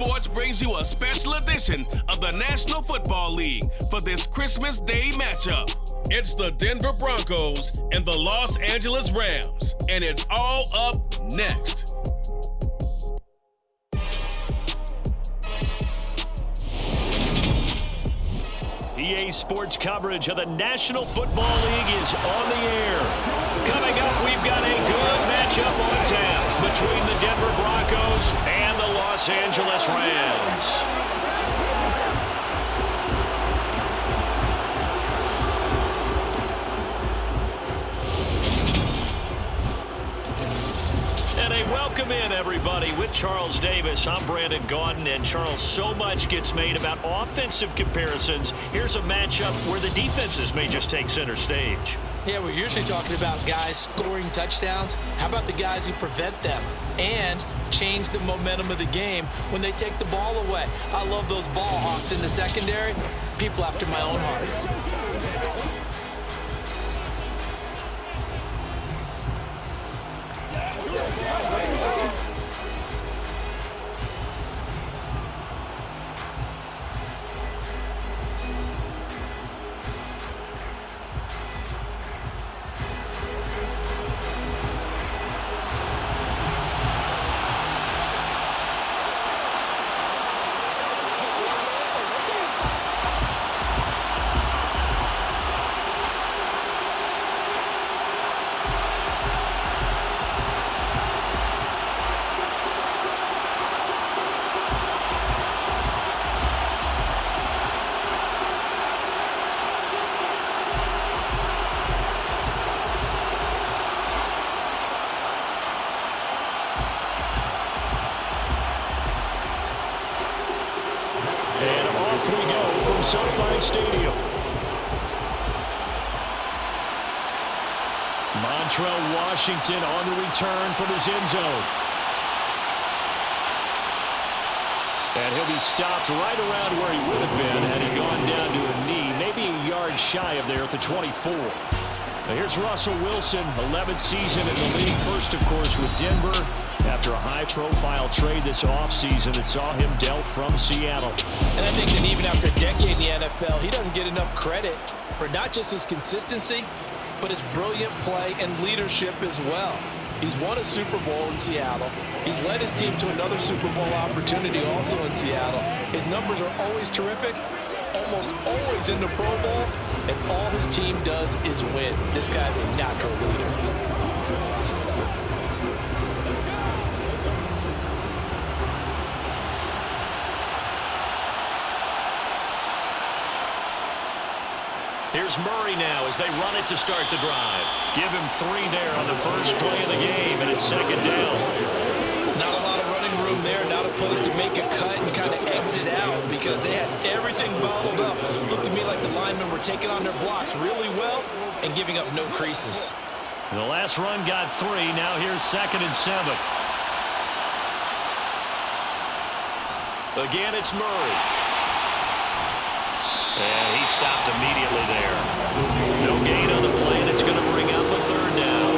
Sports brings you a special edition of the National Football League for this Christmas Day matchup. It's the Denver Broncos and the Los Angeles Rams, and it's all up next. EA Sports coverage of the National Football League is on the air. Coming up, we've got a good matchup on tap between the Denver Broncos and the Los Angeles Rams. Welcome in, everybody. With Charles Davis, I'm Brandon Gaudin, and Charles, so much gets made about offensive comparisons. Here's a matchup where the defenses may just take center stage. Yeah, we're usually talking about guys scoring touchdowns. How about the guys who prevent them and change the momentum of the game when they take the ball away? I love those ball hawks in the secondary. People after my own heart. SoFi Stadium. Montrell Washington on the return from his end zone. And he'll be stopped right around where he would have been had he gone down to a knee, maybe a yard shy of there at the 24. Now here's Russell Wilson, 11th season in the league. First, of course, with Denver after a high-profile trade this offseason that saw him dealt from Seattle. And I think that even after a decade in the NFL, he doesn't get enough credit for not just his consistency, but his brilliant play and leadership as well. He's won a Super Bowl in Seattle. He's led his team to another Super Bowl opportunity also in Seattle. His numbers are always terrific, almost always in the Pro Bowl, and all his team does is win. This guy's a natural leader. Here's Murray now as they run it to start the drive. Give him 3 there on the first play of the game, and it's second down. Not a lot of running room there, not a place to make a cut and kind of exit out because they had everything bottled up. Looked to me like the linemen were taking on their blocks really well and giving up no creases. The last run got 3. Now here's 2nd and 7. Again, it's Murray. And he stopped immediately there. No gain on the play, and it's going to bring up a 3rd down.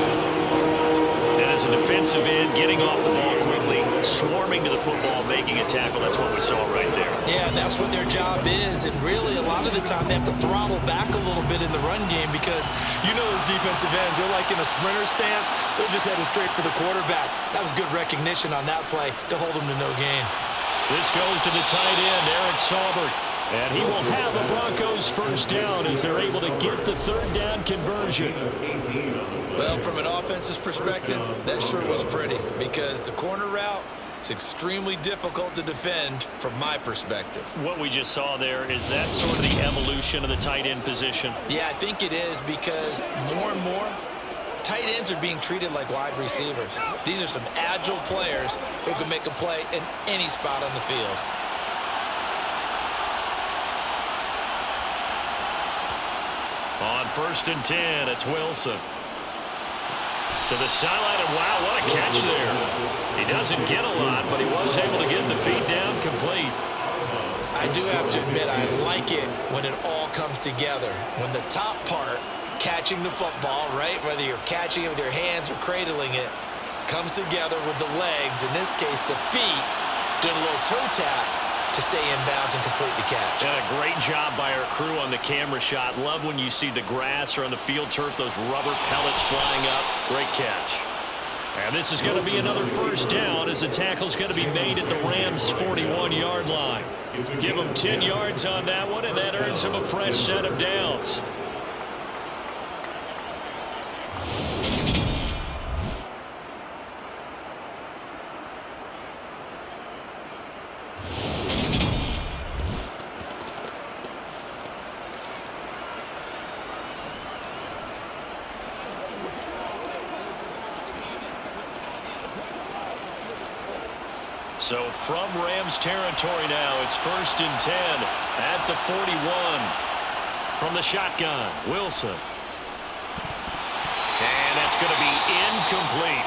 And as a defensive end, getting off the ball quickly, swarming to the football, making a tackle. That's what we saw right there. Yeah, that's what their job is. And really, a lot of the time, they have to throttle back a little bit in the run game because you know those defensive ends, they're like in a sprinter stance. They're just headed straight for the quarterback. That was good recognition on that play to hold them to no gain. This goes to the tight end, Eric Saubert. And he will have the Broncos first down as they're able to get the 3rd down conversion. Well, from an offense's perspective, that sure was pretty because the corner route is extremely difficult to defend from my perspective. What we just saw there, is that sort of the evolution of the tight end position? Yeah, I think it is because more and more, tight ends are being treated like wide receivers. These are some agile players who can make a play in any spot on the field. On 1st and 10, it's Wilson. To the sideline, and wow, what a catch there. He doesn't get a lot, but he was able to get the feed down complete. I do have to admit, I like it when it all comes together. When the top part, catching the football, right, whether you're catching it with your hands or cradling it, comes together with the legs, in this case the feet, doing a little toe tap to stay in bounds and complete the catch. And a great job by our crew on the camera shot. Love when you see the grass or on the field turf, those rubber pellets flying up. Great catch. And this is going to be another first down as the tackle's going to be made at the Rams' 41-yard line. Give them 10 yards on that one, and that earns them a fresh set of downs. So from Rams territory now, it's 1st and 10 at the 41. From the shotgun, Wilson. And that's going to be incomplete.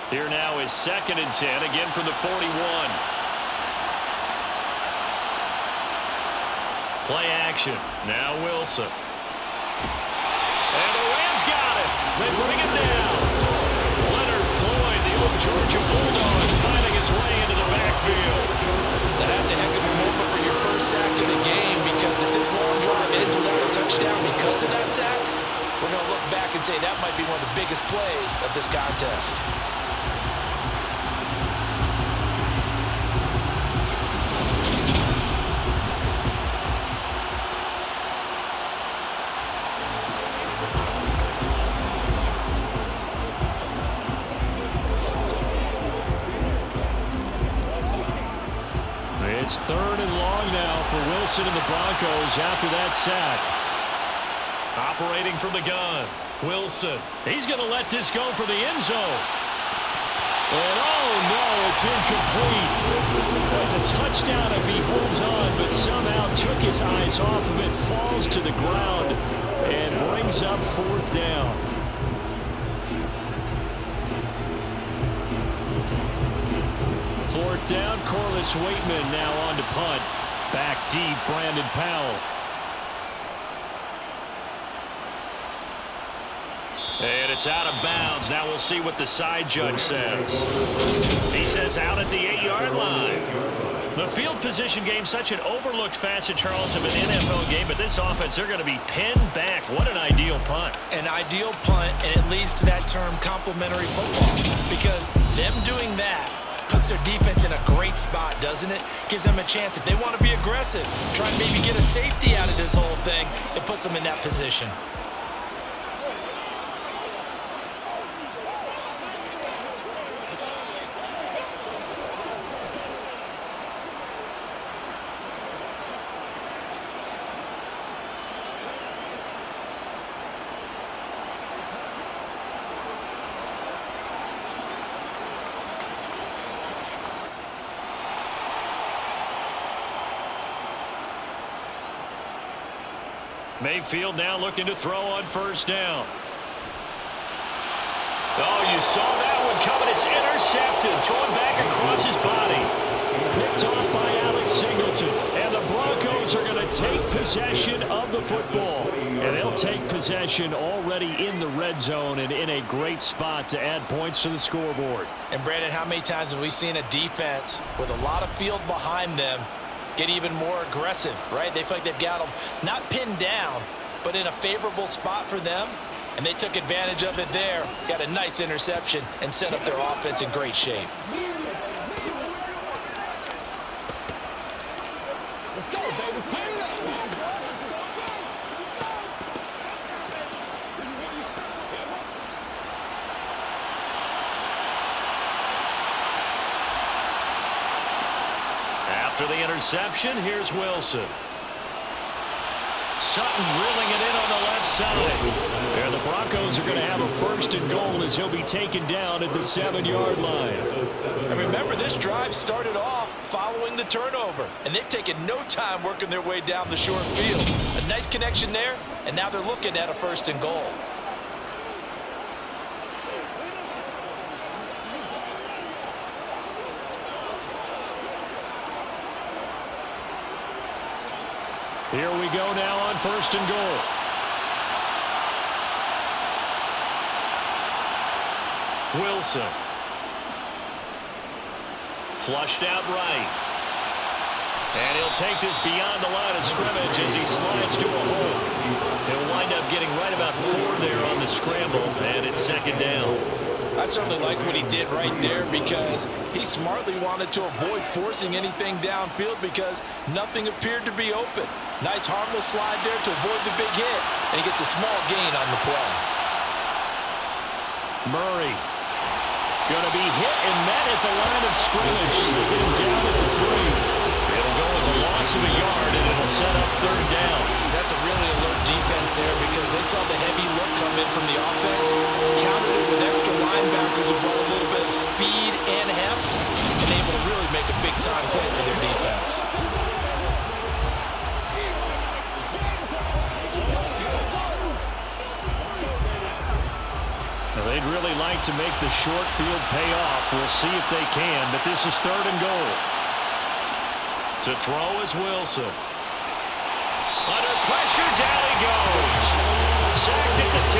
Here now is 2nd and 10, again from the 41. Play action. Now Wilson. And the Rams got it. They bring him down. Leonard Floyd, the old Georgia Bulldog, finding his way into the backfield. That's a heck of a moment for your first sack of the game, because if this long drive ends without a touchdown because of that sack, we're going to look back and say that might be one of the biggest plays of this contest. It's 3rd and long now for Wilson and the Broncos after that sack. Operating from the gun, Wilson. He's going to let this go for the end zone. And oh no, it's incomplete. It's a touchdown if he holds on, but somehow took his eyes off of it, falls to the ground, and brings up 4th down. Fourth down, Corliss Waitman now on to punt. Back deep, Brandon Powell. And it's out of bounds. Now we'll see what the side judge says. He says out at the 8-yard line. The field position game, such an overlooked facet, Charles, of an NFL game, but this offense, they're going to be pinned back. What an ideal punt. An ideal punt, and it leads to that term complementary football, because them doing that puts their defense in a great spot, doesn't it? Gives them a chance, if they want to be aggressive, try to maybe get a safety out of this whole thing, it puts them in that position. Mayfield now looking to throw on 1st down. Oh, you saw that one coming. It's intercepted. Thrown back across his body. Picked off by Alex Singleton. And the Broncos are going to take possession of the football. And they'll take possession already in the red zone and in a great spot to add points to the scoreboard. And, Brandon, how many times have we seen a defense with a lot of field behind them get even more aggressive, right? They feel like they've got them not pinned down, but in a favorable spot for them, and they took advantage of it there, got a nice interception, and set up their offense in great shape. Let's go, baby. Turn it up. After the interception, here's Wilson. Sutton reeling it in on the left side. There, the Broncos are going to have a 1st and goal as he'll be taken down at the 7-yard line. And remember, this drive started off following the turnover, and they've taken no time working their way down the short field. A nice connection there, and now they're looking at a 1st and goal. Here we go now on 1st and goal. Wilson. Flushed out right. And he'll take this beyond the line of scrimmage as he slides to a hole. He'll wind up getting right about 4 there on the scramble, and it's 2nd down. I certainly like what he did right there because he smartly wanted to avoid forcing anything downfield because nothing appeared to be open. Nice harmless slide there to avoid the big hit, and he gets a small gain on the play. Murray going to be hit and met at the line of scrimmage. They get him down at the 3. It'll go as a loss of a yard, and it'll set up 3rd down. That's a really alert defense there because they saw the heavy look come in from the offense, countered it with extra linebackers who brought a little bit of speed and heft, and able to really make a big-time play for their defense. They'd really like to make the short field pay off. We'll see if they can, but this is 3rd and goal. To throw is Wilson. Under pressure, down he goes. Sacked at the 10.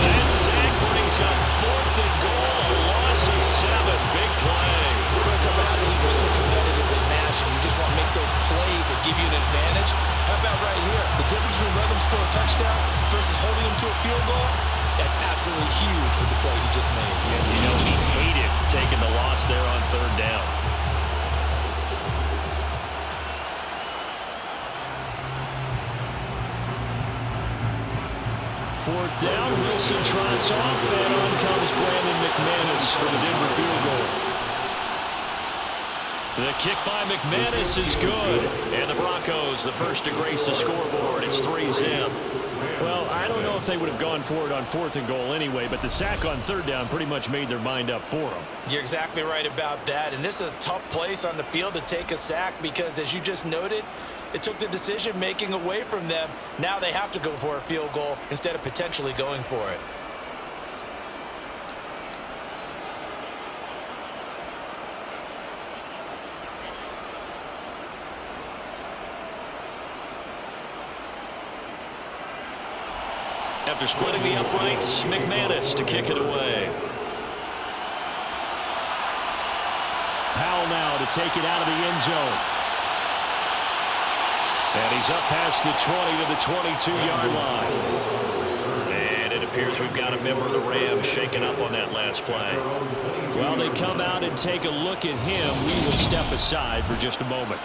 That sack brings up 4th and goal, a loss of 7. Big play. We're talking about how teams are so competitive in national. You just want to make those plays that give you an advantage. How about right here? The difference between letting them score a touchdown versus holding them to a field goal, that's absolutely huge with the play he just made. And you know he hated taking the loss there on 3rd down. 4th down, Wilson trots off, and on comes Brandon McManus for the Denver field goal. The kick by McManus is good, and the Broncos the first to grace the scoreboard. It's 3-zip. Well, I don't know if they would have gone for it on 4th and goal anyway, but the sack on 3rd down pretty much made their mind up for them. You're exactly right about that, and this is a tough place on the field to take a sack because, as you just noted, it took the decision-making away from them. Now they have to go for a field goal instead of potentially going for it. After splitting the uprights, McManus to kick it away. Powell now to take it out of the end zone. And he's up past the 20 to the 22-yard line. And it appears we've got a member of the Rams shaken up on that last play. While they come out and take a look at him, we will step aside for just a moment.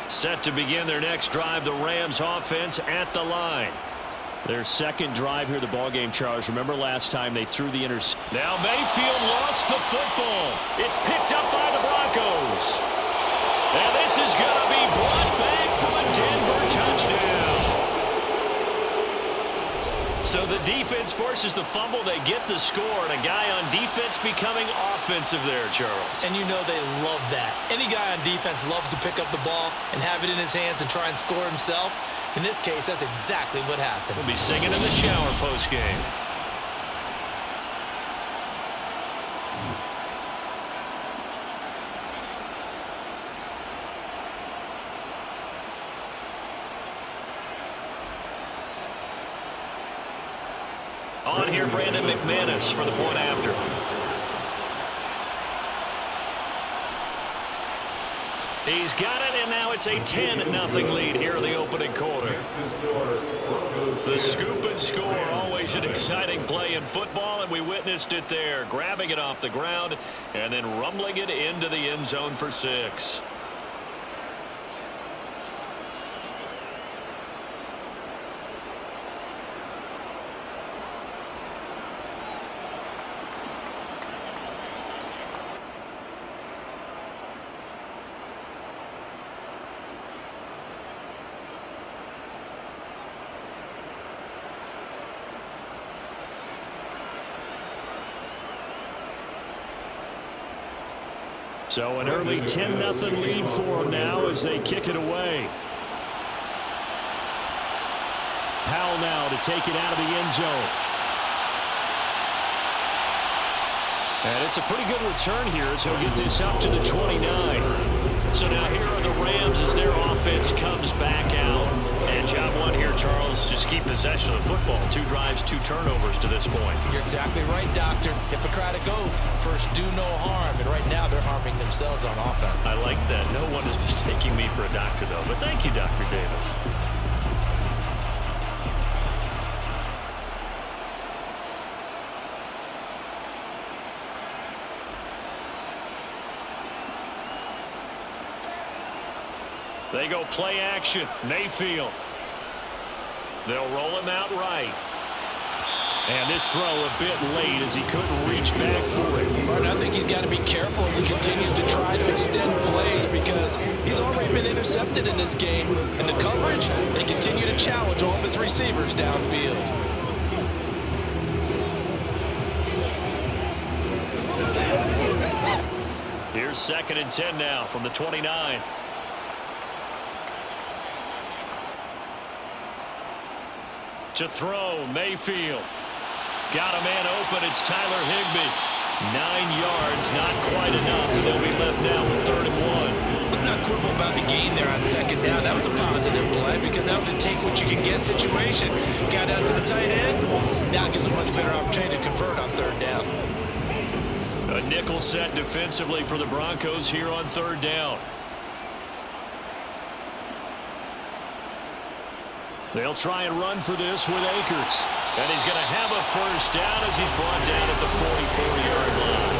Set to begin their next drive, the Rams offense at the line. Their second drive here, the ballgame, Charles. Remember last time they threw the interception. Now Mayfield lost the football. It's picked up by the Broncos. And this is going to be brought back for a Denver touchdown. So the defense forces the fumble. They get the score, and a guy on defense becoming offensive there, Charles. And you know they love that. Any guy on defense loves to pick up the ball and have it in his hands and try and score himself. In this case, that's exactly what happened. We'll be singing in the shower post-game. On here, Brandon McManus for the point after. He's got it, and now it's a 10-0 lead here in the opening quarter. The scoop and score, always an exciting play in football, and we witnessed it there, grabbing it off the ground and then rumbling it into the end zone for 6. So an early 10-0 lead for them now as they kick it away. Powell now to take it out of the end zone. And it's a pretty good return here as he'll get this up to the 29. So now here are the Rams as their offense comes back out. And job one here, Charles, just keep possession of the football. 2 drives, 2 turnovers to this point. You're exactly right, Doctor. Hippocratic oath. First, do no harm. And right now, they're harming themselves on offense. I like that. No one is mistaking me for a doctor, though. But thank you, Dr. Davis. They go play action. Mayfield. They'll roll him out right. And this throw a bit late as he couldn't reach back for it. But I think he's got to be careful as he continues to try to extend plays because he's already been intercepted in this game. And the coverage, they continue to challenge all of his receivers downfield. Here's 2nd and 10 now from the 29. To throw, Mayfield. Got a man open, it's Tyler Higbee. 9 yards, not quite enough, and they'll be left now with 3rd and 1. Let's not quibble about the gain there on 2nd down. That was a positive play because that was a take-what-you-can-get situation. Got out to the tight end. Now gives a much better opportunity to convert on 3rd down. A nickel set defensively for the Broncos here on 3rd down. They'll try and run for this with Akers. And he's going to have a 1st down as he's brought down at the 44-yard line.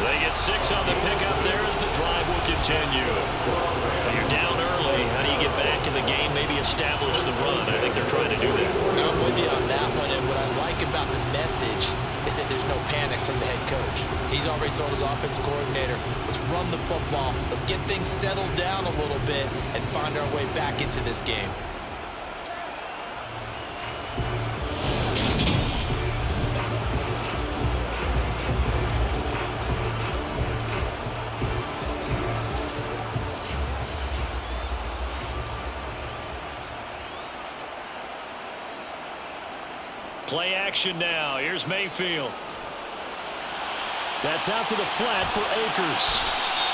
They get 6 on the pickup there as the drive will continue. When you're down early, how do you get back in the game, maybe establish the run? I think they're trying to do that. I'm with you on that one, and what I like about the message is that there's no panic from the head coach. He's already told his offensive coordinator, let's run the football, let's get things settled down a little bit and find our way back into this game. Play action now. Here's Mayfield. That's out to the flat for Akers.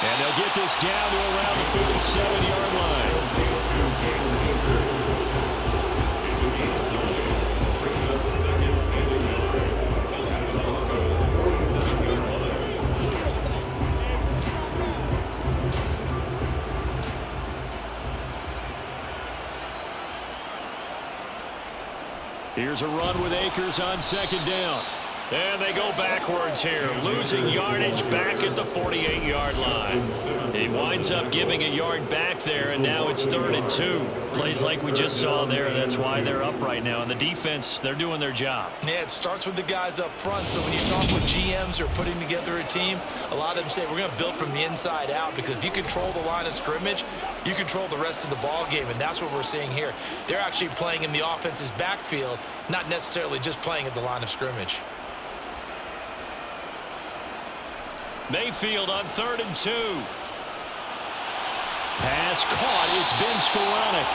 And they'll get this down to around the 47-yard line. Here's a run with Akers on 2nd down. And they go backwards here, losing yardage back at the 48-yard line. He winds up giving a yard back there, and now it's 3rd and 2. Plays like we just saw there. That's why they're up right now. And the defense, they're doing their job. Yeah, it starts with the guys up front. So when you talk with GMs who are putting together a team, a lot of them say we're going to build from the inside out because if you control the line of scrimmage, you control the rest of the ball game, and that's what we're seeing here. They're actually playing in the offense's backfield, not necessarily just playing at the line of scrimmage. Mayfield on 3rd and 2. Pass caught. It's been Skoranek.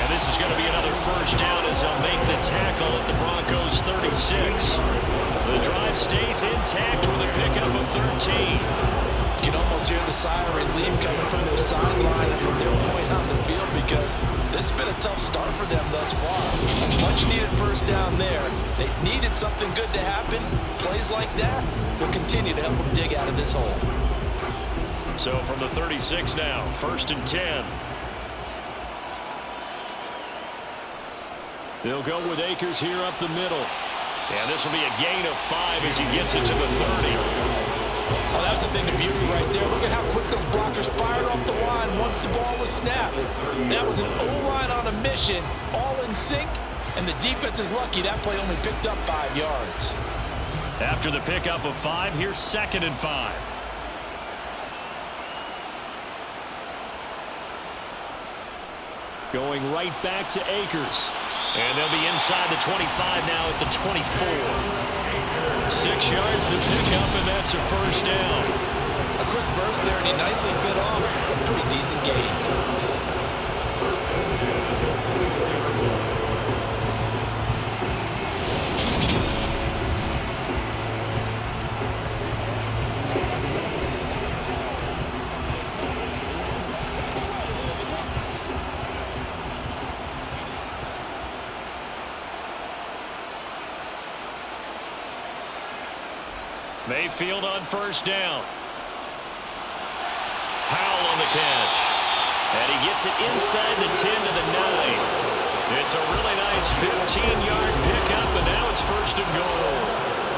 And this is going to be another 1st down as they'll make the tackle at the Broncos 36. The drive stays intact with a pickup of 13. You can almost hear the sigh of relief coming from their sideline and from their point on the field because this has been a tough start for them thus far. Much needed 1st down there. They needed something good to happen. Plays like that will continue to help them dig out of this hole. So from the 36 now, 1st and 10. They'll go with Akers here up the middle. And this will be a gain of 5 as he gets it to the 30. Oh, that was a thing of beauty right there. Look at how quick those blockers fired off the line once the ball was snapped. That was an O-line on a mission, all in sync, and the defense is lucky that play only picked up 5 yards. After the pickup of 5, here's 2nd and 5. Going right back to Akers. And they'll be inside the 25 now at the 24. 6 yards to pick up, and that's a 1st down. A quick burst there, and he nicely bit off a pretty decent gain. Mayfield on first down. Powell on the catch. And he gets it inside the 10 to the 9. It's a really nice 15-yard pickup, and now it's first and goal.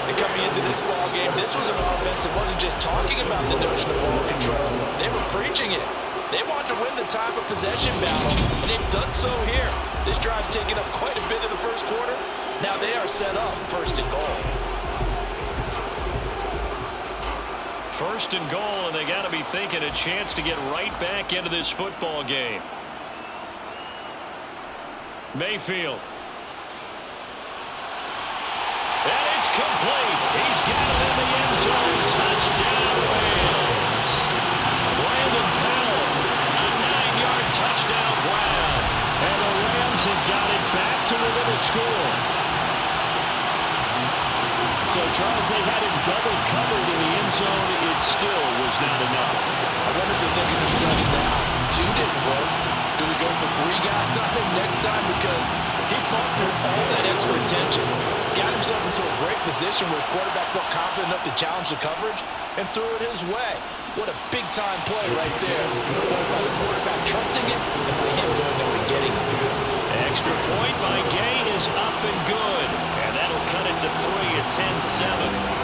And coming into this ball game, this was an offense that wasn't just talking about the notion of ball control. They were preaching it. They wanted to win the time of possession battle, and they've done so here. This drive's taken up quite a bit in the first quarter. Now they are set up first and goal. First and goal, and they got to be thinking a chance to get right back into this football game. Mayfield. And it's complete. He's got it in the end zone. Touchdown, Rams. Brandon Powell, a 9-yard touchdown grab. And the Rams have got it back to within a score. So, Charles, they had it double covered in the end zone. It still was not enough. I wonder if they're thinking to themselves now, 2 didn't work. Do we go for 3 guys on him next time? Because he fought through all that extra attention, got himself into a great position where his quarterback felt confident enough to challenge the coverage and threw it his way. What a big-time play right there. Both by the quarterback trusting it and by him going up and getting it. Extra point by Gain is up and good. And that'll cut it to 3 at 10-7.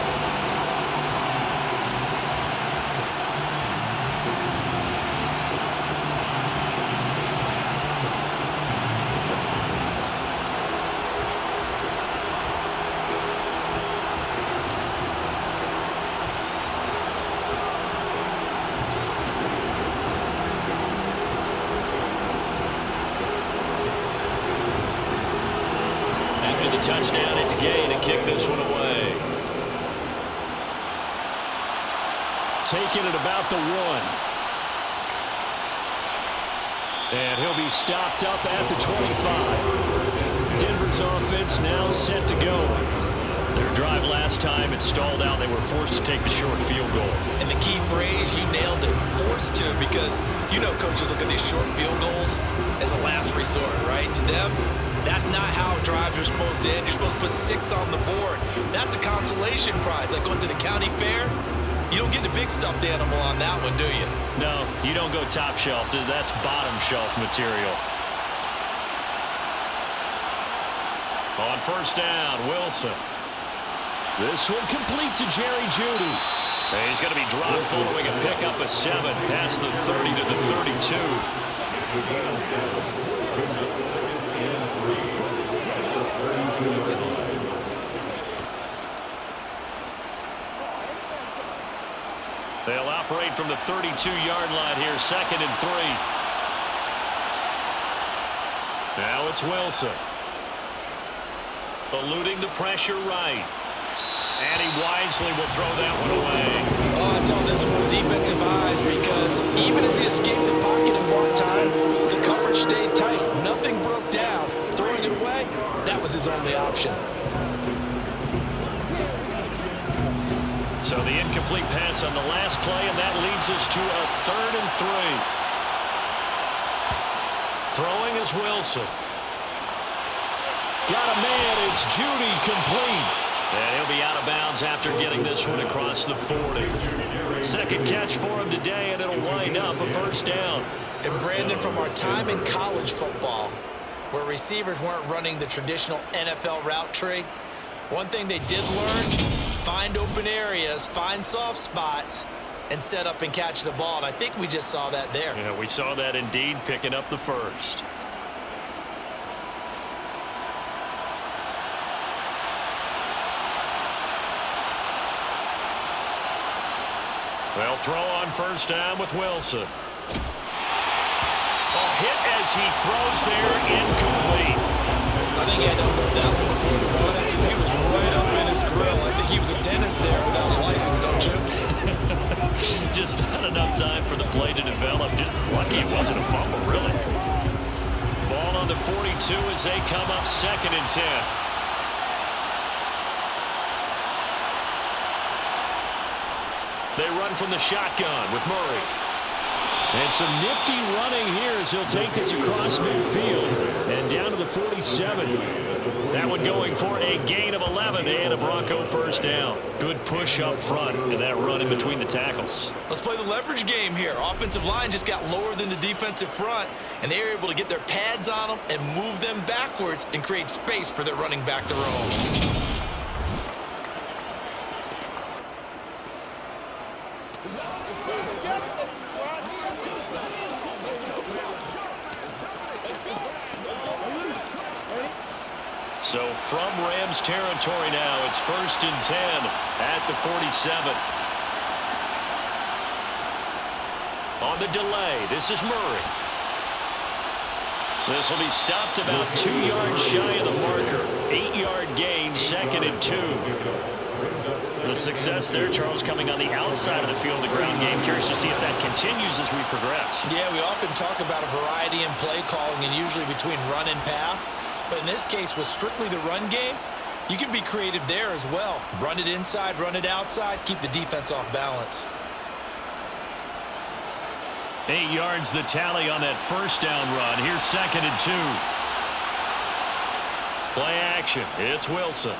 Touchdown, it's Gay to kick this one away. Taking it about the 1. And he'll be stopped up at the 25. Denver's offense now set to go. Their drive last time, it stalled out. They were forced to take the short field goal. And the key phrase, you nailed it, forced to, because you know coaches look at these short field goals as a last resort, right? To them, that's not how drives are supposed to end. You're supposed to put 6 on the board. That's a consolation prize. Like going to the county fair, you don't get the big stuffed animal on that one, do you? No, you don't go top shelf. That's bottom shelf material. On first down, Wilson. This one complete to Jerry Jeudy. And he's going to be dropped following a pickup of 7 past the 30 to the 32. They'll operate from the 32-yard line here, 2nd and 3. Now it's Wilson. Eluding the pressure right. And he wisely will throw that one away. Oh, I saw this one, defensive eyes, because even as he escaped the pocket and bought time, the coverage stayed tight. Nothing broke down. Throwing it away, that was his only option. So the incomplete pass on the last play, and that leads us to a 3rd and 3. Throwing is Wilson. Got a man, it's Jeudy, complete. And he'll be out of bounds after getting this one across the 40. 2nd catch for him today, and it'll wind up a first down. And Brandon, from our time in college football, where receivers weren't running the traditional NFL route tree, one thing they did learn, find open areas, find soft spots, and set up and catch the ball. And I think we just saw that there. Yeah, we saw that indeed, picking up the first. They'll throw on first down with Wilson. A hit as he throws there, incomplete. I think he had to hold that one before he wanted to. He was right up in his grill. I think he was a dentist there without a license, don't you? Just not enough time for the play to develop. Just lucky it wasn't a fumble, really. Ball on the 42 as they come up 2nd and 10. They run from the shotgun with Murray. And some nifty running here as he'll take this across midfield and down to the 47. That one going for a gain of 11 and a Bronco first down. Good push up front and that run in between the tackles. Let's play the leverage game here. Offensive line just got lower than the defensive front, and they were able to get their pads on them and move them backwards and create space for their running back to roam. So from Rams territory now, it's 1st and 10 at the 47. On the delay, this is Murray. This will be stopped about 2 yards shy of the marker. 8-yard gain, 2nd and 2. The success there, Charles, coming on the outside of the field, the ground game. Curious to see if that continues as we progress. Yeah, we often talk about a variety in play calling and usually between run and pass. But in this case, with strictly the run game, you can be creative there as well. Run it inside, run it outside, keep the defense off balance. 8 yards the tally on that first down run. Here's 2nd and 2. Play action. It's Wilson.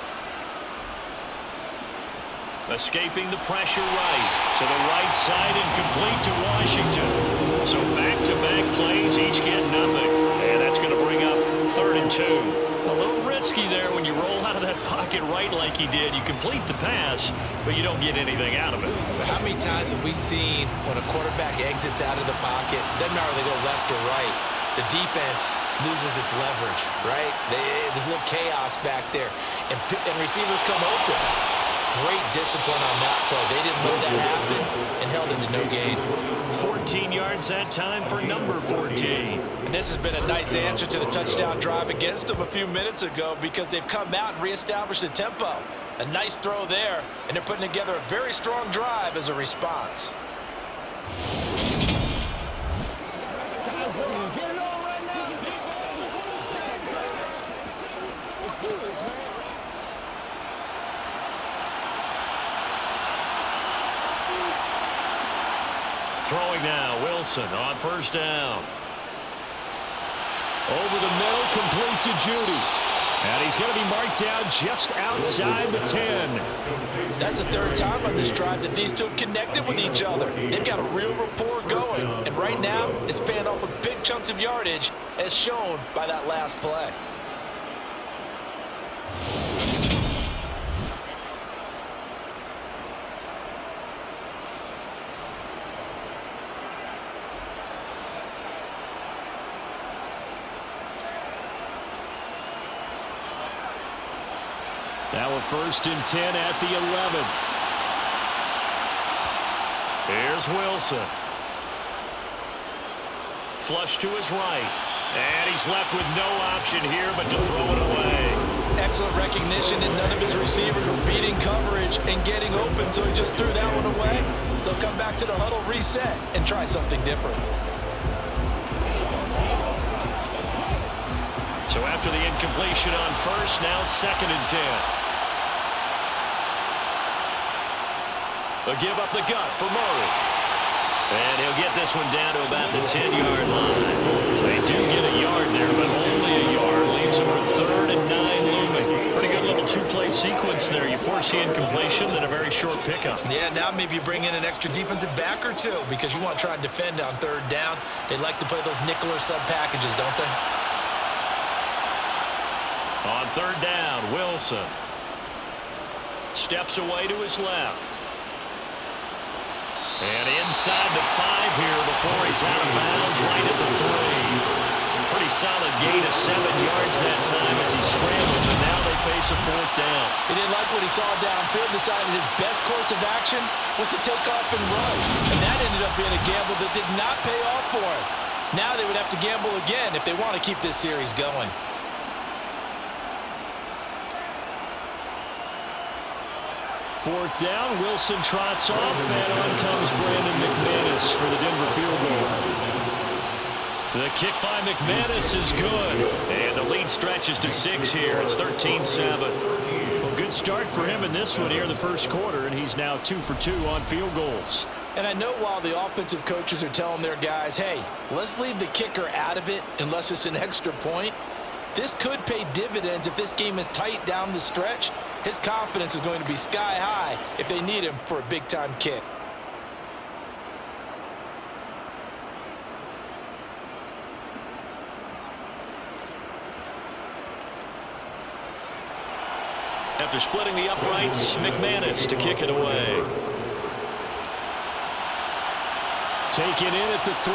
Escaping the pressure right. To the right side and complete to Washington. So back-to-back plays, each get nothing. And that's going to bring up 3rd and 2. A little risky there when you roll out of that pocket right like he did. You complete the pass, but you don't get anything out of it. But how many times have we seen when a quarterback exits out of the pocket, doesn't matter if they go left or right, the defense loses its leverage, right? There's a little chaos back there, and receivers come open. Great discipline on that play. They didn't let that happen and held it to no gain. 14 yards that time for number 14. And this has been a nice answer to the touchdown drive against them a few minutes ago because they've come out and reestablished the tempo. A nice throw there, and they're putting together a very strong drive as a response. Guys, ready to get it on right now? Let's do this, man. Throwing now, Wilson on first down. Over the middle, complete to Judy. And he's going to be marked down just outside the 10. That's the 3rd time on this drive that these two have connected with each other. They've got a real rapport going. And right now, it's paying off with big chunks of yardage as shown by that last play. Now a 1st and 10 at the 11. Here's Wilson. Flush to his right. And he's left with no option here but to throw it away. Excellent recognition, and none of his receivers were beating coverage and getting open, so he just threw that one away. They'll come back to the huddle, reset, and try something different. So after the incompletion on first, now 2nd and 10. They'll give up the gut for Murray. And he'll get this one down to about the 10-yard line. They do get a yard there, but only a yard. Leaves them with 3rd and 9 looming. Pretty good little 2-play sequence there. You force the incompletion, then a very short pickup. Yeah, now maybe you bring in an extra defensive back or two because you want to try and defend on 3rd down. They like to play those nickel or sub packages, don't they? On 3rd down, Wilson steps away to his left. And inside the 5 here before he's out of bounds right at the 3. Pretty solid gain of 7 yards that time as he scrambled, and now they face a 4th down. He didn't like what he saw downfield, decided his best course of action was to take off and run. And that ended up being a gamble that did not pay off for him. Now they would have to gamble again if they want to keep this series going. 4th down. Wilson trots off, and on comes Brandon McManus for the Denver field goal. The kick by McManus is good. And the lead stretches to 6 here. It's 13-7. Well, good start for him in this one here in the first quarter, and he's now 2 for 2 on field goals. And I know while the offensive coaches are telling their guys, hey, let's leave the kicker out of it unless it's an extra point, this could pay dividends if this game is tight down the stretch. His confidence is going to be sky high if they need him for a big-time kick. After splitting the uprights, McManus to kick it away. Taken in at the 3.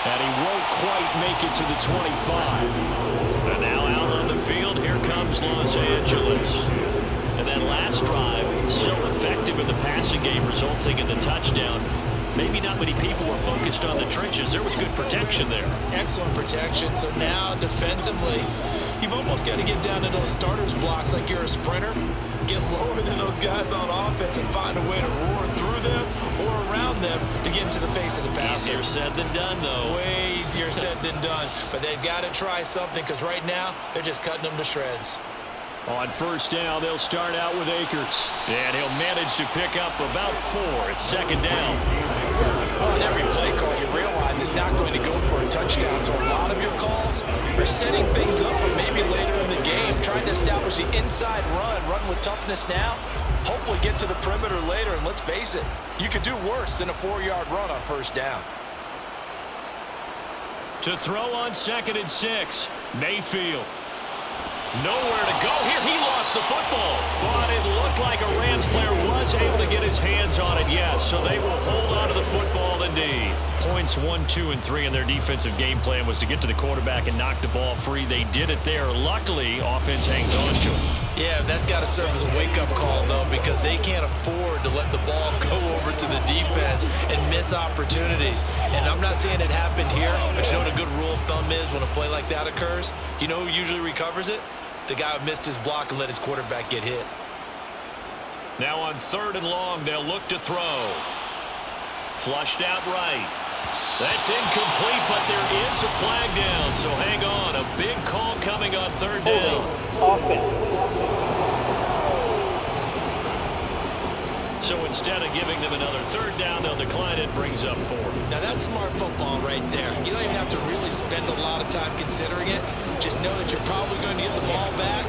And he won't quite make it to the 25. And now out on the field, here comes Los Angeles. And that last drive, so effective in the passing game, resulting in the touchdown. Maybe not many people were focused on the trenches. There was good protection there. Excellent protection. So now defensively, you've almost got to get down to those starters blocks like you're a sprinter. Get lower than those guys on offense and find a way to roar through them or around them to get into the face of the passer. Easier said than done, though. Way easier said than done. But they've got to try something because right now they're just cutting them to shreds. On 1st down, they'll start out with Akers. And he'll manage to pick up about 4. It's 2nd down. On every play call, you realize it's not going to go for a touchdown. So a lot of your calls are setting things up for maybe later in the game, trying to establish the inside run with toughness now, hopefully get to the perimeter later. And let's face it, you could do worse than a 4-yard run on 1st down. To throw on 2nd and 6, Mayfield. Nowhere to go here. He lost the football. But it looked like a Rams player was able to get his hands on it, yes. So they will hold on to the football indeed. Points 1, 2, and 3 in their defensive game plan was to get to the quarterback and knock the ball free. They did it there. Luckily, offense hangs on to it. Yeah, that's got to serve as a wake-up call, though, because they can't afford to let the ball go over to the defense and miss opportunities. And I'm not saying it happened here, but you know what a good rule of thumb is when a play like that occurs? You know who usually recovers it? The guy who missed his block and let his quarterback get hit. Now on 3rd and long, they'll look to throw. Flushed out right. That's incomplete, but there is a flag down, so hang on. A big call coming on 3rd down. So instead of giving them another 3rd down, they'll decline it, brings up 4. Now that's smart football right there. You don't even have to really spend a lot of time considering it. Just know that you're probably going to get the ball back.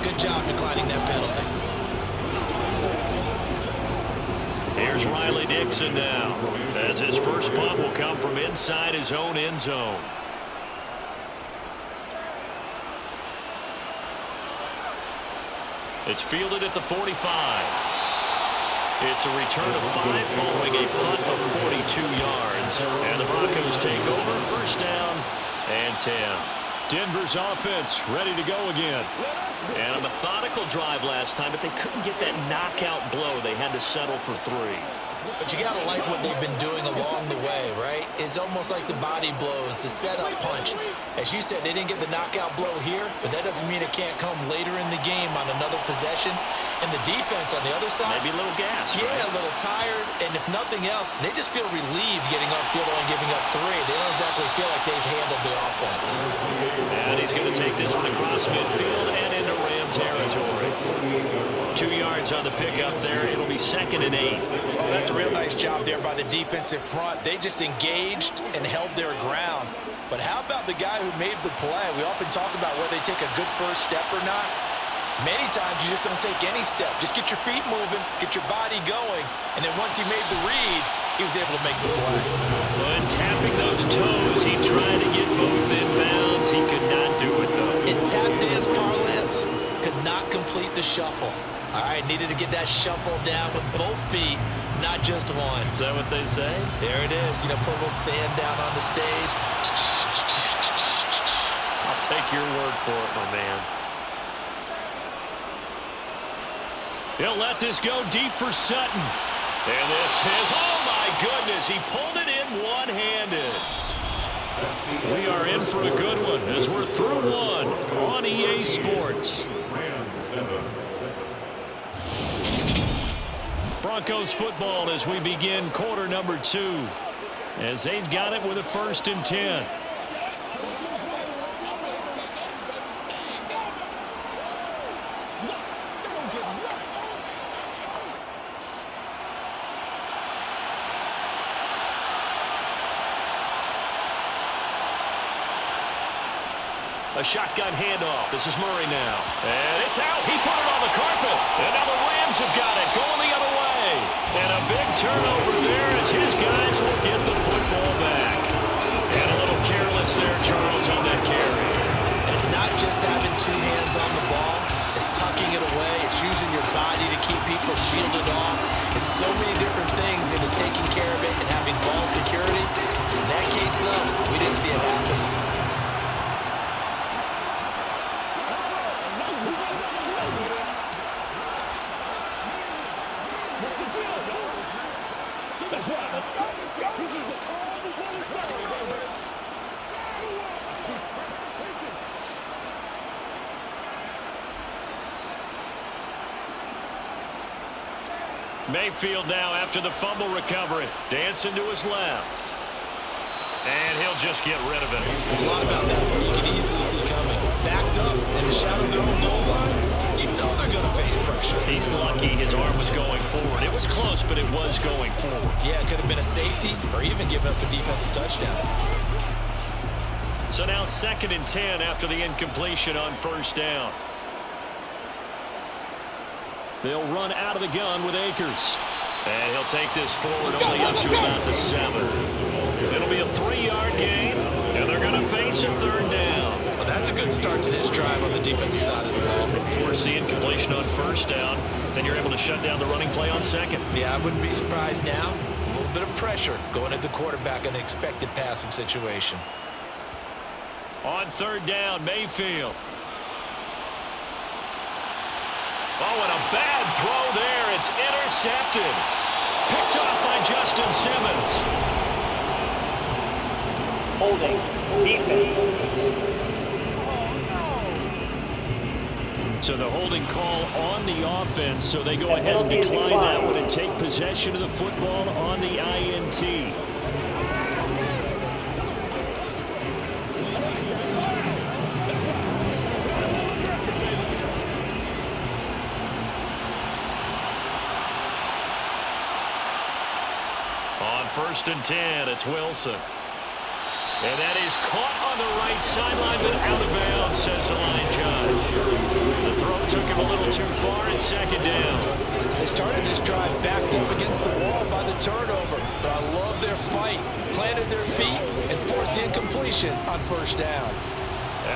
Good job declining that penalty. Here's Riley Dixon now, as his first punt will come from inside his own end zone. It's fielded at the 45. It's a return of 5 following a punt of 42 yards. And the Broncos take over, 1st down and 10. Denver's offense ready to go again. And a methodical drive last time, but they couldn't get that knockout blow. They had to settle for 3. But you got to like what they've been doing along the way, right? It's almost like the body blows, the setup punch. As you said, they didn't get the knockout blow here, but that doesn't mean it can't come later in the game on another possession. And the defense on the other side, maybe a little gas. Yeah, right? A little tired. And if nothing else, they just feel relieved getting upfield only giving up 3. They don't exactly feel like they've handled the offense. And he's going to take this one across midfield and into Ram territory. 2 yards on the pickup there. It'll be 2nd and 8. Oh, that's a real nice job there by the defensive front. They just engaged and held their ground. But how about the guy who made the play? We often talk about whether they take a good first step or not. Many times you just don't take any step. Just get your feet moving, get your body going, and then once he made the read, he was able to make the play. When tapping those toes, he tried to get both inbounds. He could not do it, though. In tap dance parlance, could not complete the shuffle. All right, needed to get that shuffle down with both feet, not just one. Is that what they say? There it is. You know, put a little sand down on the stage. I'll take your word for it, my man. He'll let this go deep for Sutton. And this is, oh my goodness, he pulled it in one-handed. We are in for a good one as we're through one on EA Sports. Broncos football as we begin quarter number 2. As they've got it with a 1st and 10. A shotgun handoff. This is Murray now. And it's out. He put it on the carpet. And now the Rams have got it. Going the other way. And a big turnover there as his guys will get the football back. And a little careless there, Charles, on that carry. And it's not just having 2 hands on the ball. It's tucking it away. It's using your body to keep people shielded off. It's so many different things into taking care of it and having ball security. In that case, though, we didn't see it happen. Mayfield now after the fumble recovery. Dancing to his left. And he'll just get rid of it. There's a lot about that play you can easily see coming. Backed up in the shadow of their own goal line, you know they're going to face pressure. He's lucky his arm was going forward. It was close, but it was going forward. Yeah, it could have been a safety or even given up a defensive touchdown. So now 2nd and 10 after the incompletion on 1st down. They'll run out of the gun with Akers. And he'll take this forward only up to about the 7. It'll be a 3-yard gain, and they're going to face a 3rd down. Well, that's a good start to this drive on the defensive side of the ball. Force the incompletion on 1st down, then you're able to shut down the running play on 2nd. Yeah, I wouldn't be surprised now. A little bit of pressure going at the quarterback in an expected passing situation. On 3rd down, Mayfield. Oh, and a bad throw there. It's intercepted. Picked up by Justin Simmons. Holding. Defense. So the holding call on the offense, so they go ahead and decline that one and take possession of the football on the INT. On 1st and 10, it's Wilson. And that is caught on the right sideline, but out of bounds, says the line judge. The throw took him a little too far at 2nd down. They started this drive backed up against the wall by the turnover, but I love their fight. Planted their feet and forced the incompletion on 1st down.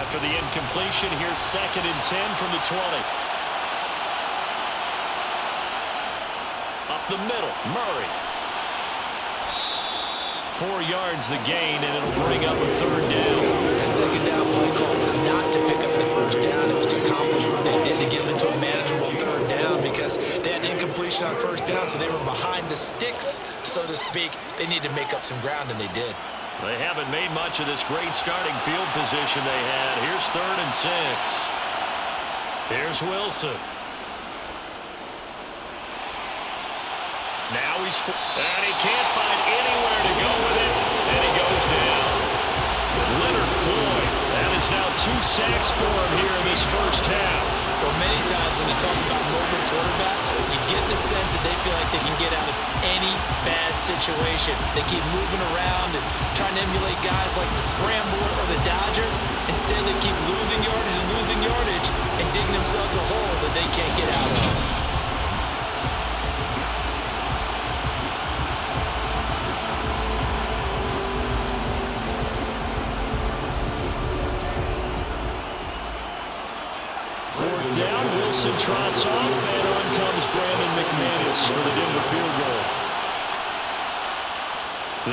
After the incompletion, here's 2nd and 10 from the 20. Up the middle, Murray. 4 yards the gain, and it'll bring up a 3rd down. That 2nd down play call was not to pick up the 1st down. It was to accomplish what they did to get them into a manageable 3rd down because they had incompletion on 1st down, so they were behind the sticks, so to speak. They needed to make up some ground, and they did. They haven't made much of this great starting field position they had. Here's 3rd and 6. Here's Wilson. Now he's... And he can't find anywhere to go with it. And he goes down. Leonard Floyd. That is now 2 sacks for him here in this 1st half. Well, many times when you talk about mobile quarterbacks, you get the sense that they feel like they can get out of any bad situation. They keep moving around and trying to emulate guys like the Scrambler or the Dodger. Instead, they keep losing yardage and digging themselves a hole that they can't get out of. Down, Wilson trots off, and on comes Brandon McManus for the Denver field goal.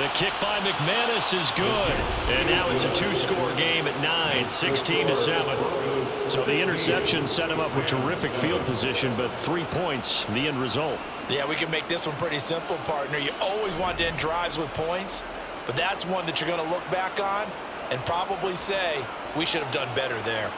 The kick by McManus is good, and now it's a 2-score game at 9, 16-7. So the interception set him up with terrific field position, but 3 points, the end result. Yeah, we can make this one pretty simple, partner. You always want to end drives with points, but that's one that you're going to look back on and probably say, we should have done better there.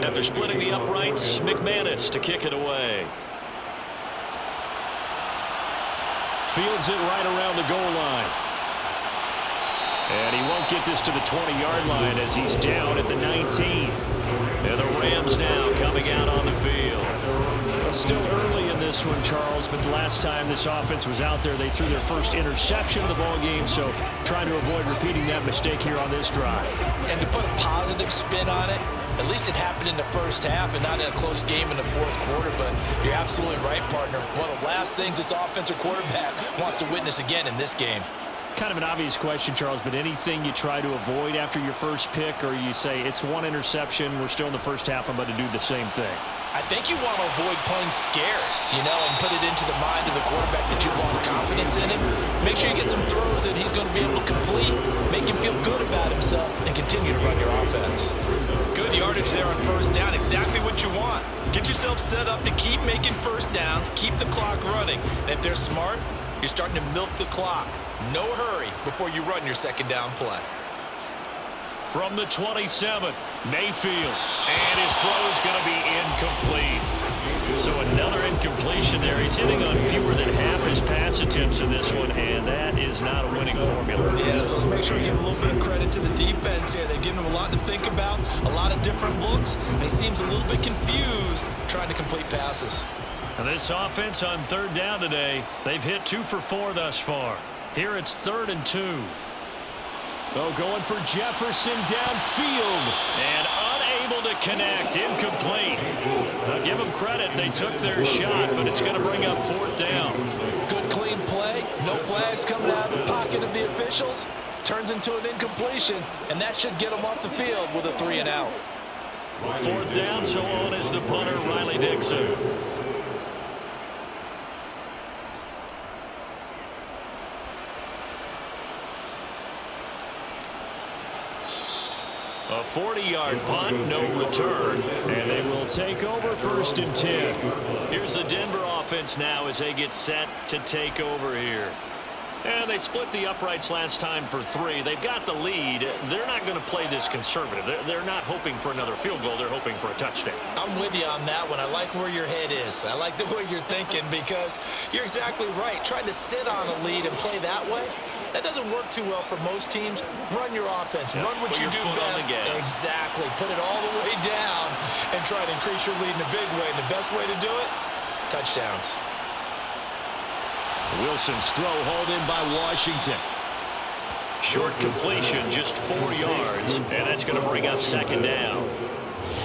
After splitting the uprights, McManus to kick it away. Fields it right around the goal line. And he won't get this to the 20-yard line as he's down at the 19. And the Rams now coming out on the field. Still early in this one, Charles, but the last time this offense was out there, they threw their first interception of the ball game, so trying to avoid repeating that mistake here on this drive. And to put a positive spin on it, at least it happened in the first half and not in a close game in the fourth quarter, but you're absolutely right, partner. One of the last things this offensive quarterback wants to witness again in this game. Kind of an obvious question, Charles, but anything you try to avoid after your first pick, or you say it's one interception, we're still in the first half, I'm about to do the same thing? I think you want to avoid playing scared, and put it into the mind of the quarterback that you've lost confidence in him. Make sure you get some throws that he's going to be able to complete, make him feel good about himself, and continue to run your offense. Good yardage there on first down, exactly what you want. Get yourself set up to keep making first downs, keep the clock running. And if they're smart, you're starting to milk the clock. No hurry before you run your second down play. From the 27, Mayfield, and his throw is going to be incomplete. So another incompletion there. He's hitting on fewer than half his pass attempts in this one, and that is not a winning formula. Yeah, so let's make sure we give a little bit of credit to the defense here. They've given him a lot to think about, a lot of different looks, and he seems a little bit confused trying to complete passes. And this offense on third down today, they've hit 2 for 4 thus far. Here it's 3rd and 2. Oh, going for Jefferson downfield and unable to connect. Incomplete. I'll give them credit. They took their shot, but it's going to bring up 4th down. Good, clean play. No flags coming out of the pocket of the officials. Turns into an incompletion, and that should get them off the field with a 3 and out. 4th down, so on is the punter, Riley Dixon. A 40-yard punt, no return, and they will take over 1st and 10. Here's the Denver offense now as they get set to take over here. And they split the uprights last time for 3. They've got the lead. They're not going to play this conservative. They're not hoping for another field goal. They're hoping for a touchdown. I'm with you on that one. I like where your head is. I like the way you're thinking because you're exactly right. Trying to sit on a lead and play that way, that doesn't work too well for most teams. Run your offense. Run what you do best. Exactly. Put it all the way down and try to increase your lead in a big way. And the best way to do it, touchdowns. Wilson's throw hauled in by Washington. Short completion, just 4 yards, and that's going to bring up 2nd down.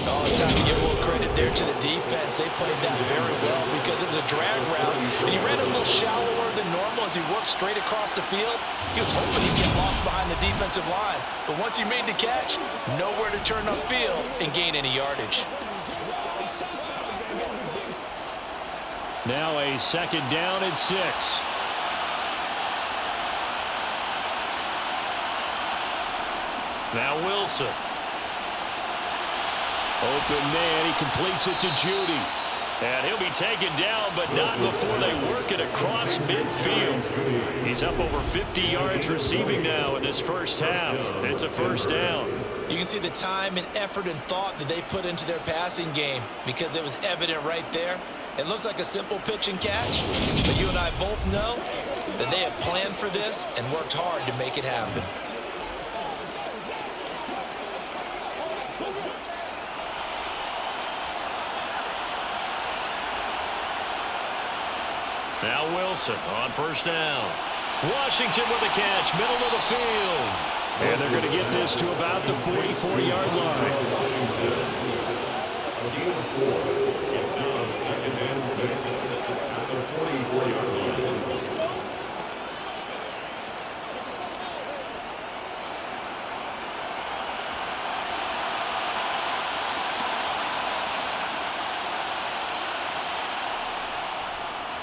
Oh, it's time to give a little credit there to the defense. They played that very well because it was a drag route, and he ran a little shallower than normal as he worked straight across the field. He was hoping he'd get lost behind the defensive line, but once he made the catch, nowhere to turn upfield and gain any yardage. Now a 2nd down and 6. Now Wilson. Open man, he completes it to Judy. And he'll be taken down, but not before they work it across midfield. He's up over 50 yards receiving now in this first half. It's a 1st down. You can see the time and effort and thought that they put into their passing game because it was evident right there. It looks like a simple pitch and catch, but you and I both know that they have planned for this and worked hard to make it happen. Now Wilson on 1st down. Washington with a catch, middle of the field. And they're going to get this to about the 44-yard line.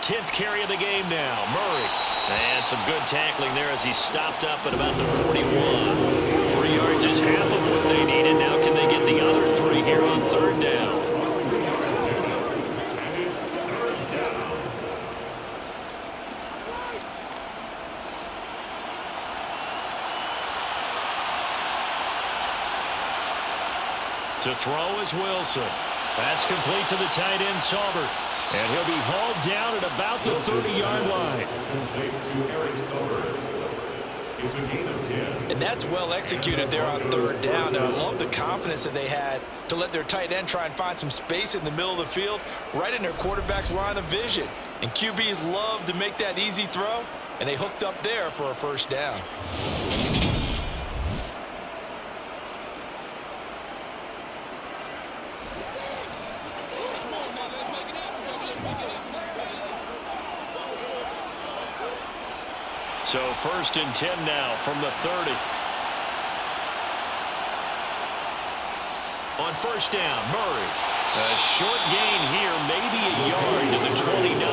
10th carry of the game now. Murray. And some good tackling there as he stopped up at about the 41. 3 yards is half of what they needed. Now can they get the other 3 here on 3rd down? To throw is Wilson. That's complete to the tight end, Saubert. And he'll be hauled down at about the 30-yard line. It's a gain of 10. And that's well executed there on third down. And I love the confidence that they had to let their tight end try and find some space in the middle of the field, right in their quarterback's line of vision. And QBs love to make that easy throw, and they hooked up there for a first down. So 1st and 10 now from the 30. On first down, Murray. A short gain here, maybe a yard to the 29.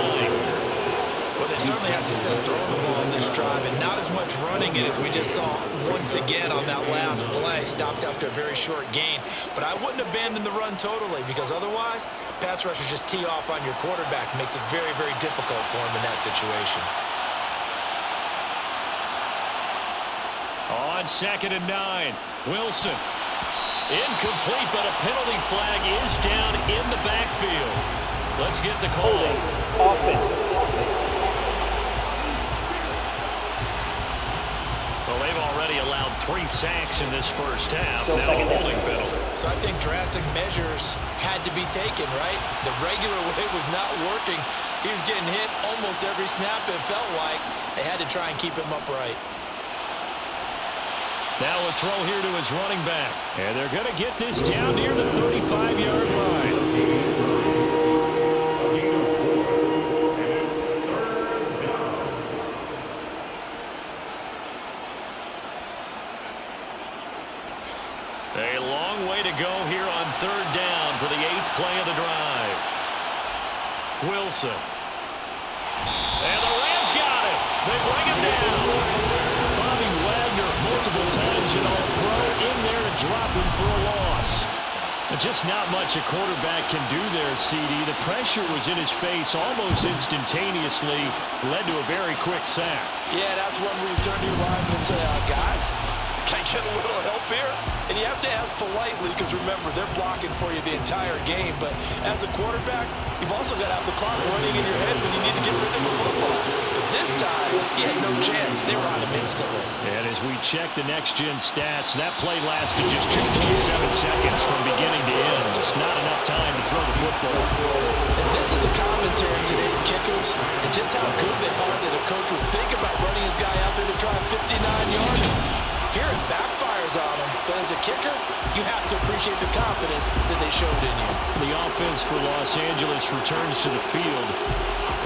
Well, they certainly had success throwing the ball on this drive, and not as much running it as we just saw once again on that last play. Stopped after a very short gain. But I wouldn't abandon the run totally, because otherwise, pass rushers just tee off on your quarterback. Makes it very, very difficult for him in that situation. On 2nd and 9, Wilson. Incomplete, but a penalty flag is down in the backfield. Let's get the call. Offense. Well, they've already allowed 3 sacks in this first half. Now a holding penalty. So I think drastic measures had to be taken, right? The regular way was not working. He was getting hit almost every snap, it felt like. They had to try and keep him upright. Now a throw here to his running back. And they're going to get this down near the 35-yard line. A long way to go here on 3rd down for the 8th play of the drive. Wilson. And the Rams got him. They bring him down. Multiple times and all throw in there to drop him for a loss. Just not much a quarterback can do there, CD. The pressure was in his face almost instantaneously, led to a very quick sack. Yeah, that's when we turn to your lineman and say, guys, can I get a little help here? And you have to ask politely, because remember, they're blocking for you the entire game. But as a quarterback, you've also got to have the clock running in your head when you need to get rid of the football. But this time, he had no chance. They were on him instantly. And as we check the next-gen stats, that play lasted just 2.7 seconds from beginning to end. Just not enough time to throw the football. And this is a commentary on today's kickers and just how good they are that a coach would think about running his guy out there to try a 59-yarder. Here it backfires on him, but as a kicker, you have to appreciate the confidence that they showed in you. The offense for Los Angeles returns to the field.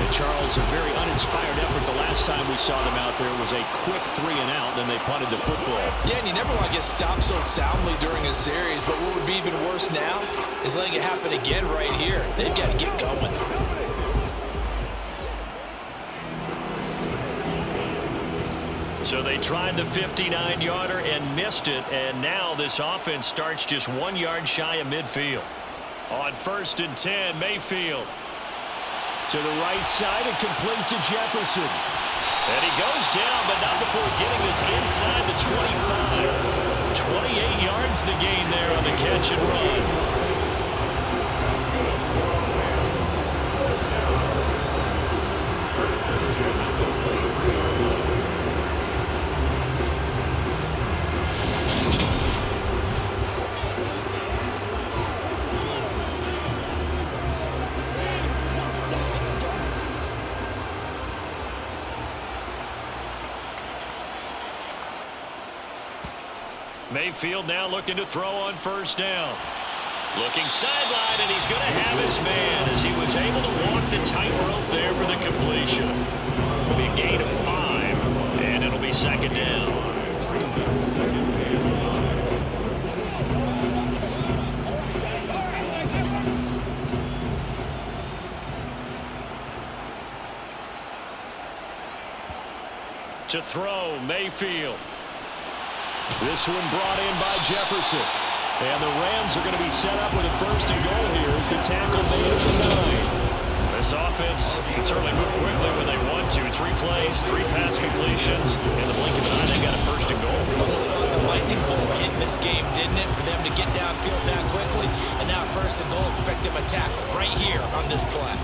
And Charles, a very uninspired effort the last time we saw them out there was a quick 3 and out, then they punted the football. Yeah, and you never want to get stopped so soundly during a series, but what would be even worse now is letting it happen again right here. They've got to get going. So they tried the 59-yarder and missed it, and now this offense starts just 1 yard shy of midfield. On 1st and 10, Mayfield. To the right side and complete to Jefferson. And he goes down, but not before getting this inside the 25. 28 yards the gain there on the catch and run. Mayfield now looking to throw on 1st down. Looking sideline, and he's going to have his man as he was able to walk the tightrope there for the completion. It'll be a gain of 5, and it'll be 2nd down. To throw, Mayfield. This one brought in by Jefferson. And the Rams are going to be set up with a 1st and goal here as the tackle made at the 9. This offense can certainly move quickly when they want to. 3 plays, 3 pass completions. In the blink of an eye, they got a 1st and goal. Almost felt like a lightning bolt hitting this game, didn't it, for them to get downfield that quickly? And now 1st and goal, expect them to tackle right here on this play.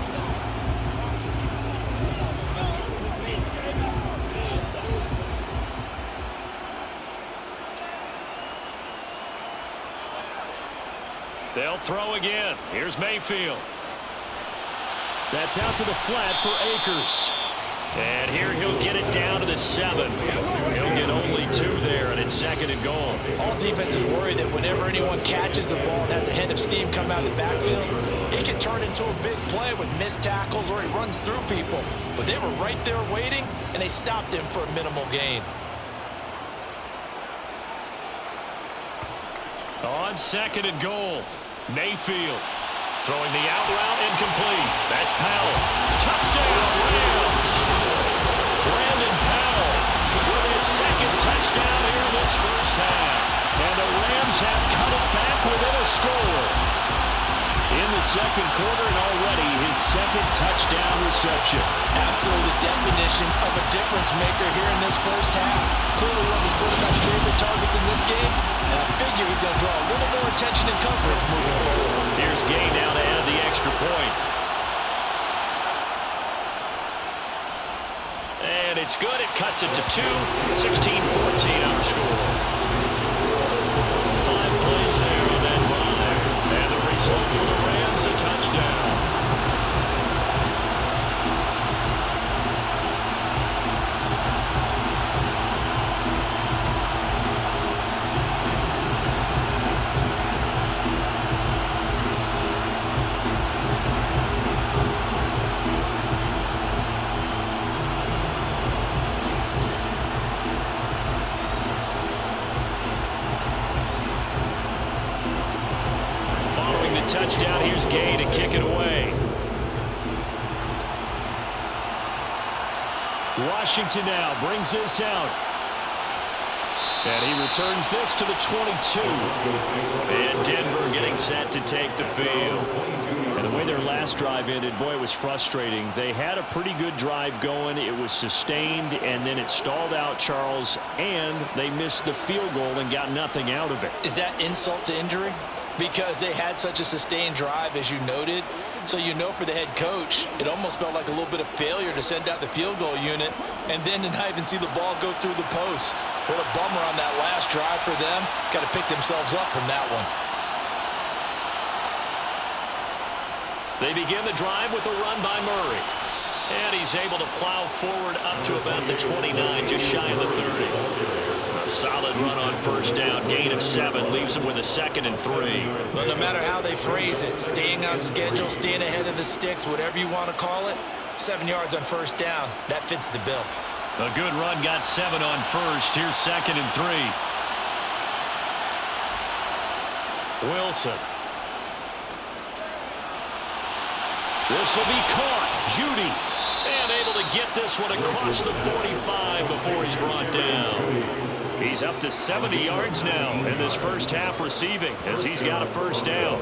They'll throw again. Here's Mayfield. That's out to the flat for Akers. And here he'll get it down to the 7. He'll get only 2 there, and it's 2nd and goal. All defenses worry that whenever anyone catches the ball and has a head of steam come out of the backfield, it can turn into a big play with missed tackles or he runs through people. But they were right there waiting, and they stopped him for a minimal gain. On 2nd and goal, Mayfield throwing the out route incomplete. That's Powell. Touchdown, Rams. Brandon Powell with his 2nd touchdown here in this first half. And the Rams have cut it back within a score in the 2nd quarter, and already his 2nd touchdown reception. Absolutely the definition of a difference maker here in this first half. Clearly one of his quarterback's favorite targets in this game, and I figure he's going to draw a little more attention and coverage moving forward. Here's Gay now to add the extra point. And it's good. It cuts it to 2. 16-14 our score. 5 plays there on that drive. And the result for the Rams, a touchdown. Touchdown. Here's Gay to kick it away. Washington now brings this out. And he returns this to the 22. And Denver getting set to take the field. And the way their last drive ended, boy, it was frustrating. They had a pretty good drive going. It was sustained, and then it stalled out, Charles, and they missed the field goal and got nothing out of it. Is that insult to injury? Because they had such a sustained drive, as you noted. So you know for the head coach, it almost felt like a little bit of failure to send out the field goal unit and then to not even see the ball go through the post. What a bummer on that last drive for them. Got to pick themselves up from that one. They begin the drive with a run by Murray. And he's able to plow forward up to about the 29, just shy of the 30. A solid run on 1st down, gain of 7, leaves him with a 2nd and 3. Well, no matter how they phrase it, staying on schedule, staying ahead of the sticks, whatever you want to call it, 7 yards on 1st down, that fits the bill. A good run, got 7 on 1st. Here's 2nd and 3. Wilson. This will be caught. Judy. And able to get this one across the 45 before he's brought down. He's up to 70 yards now in this first half receiving as he's got a 1st down.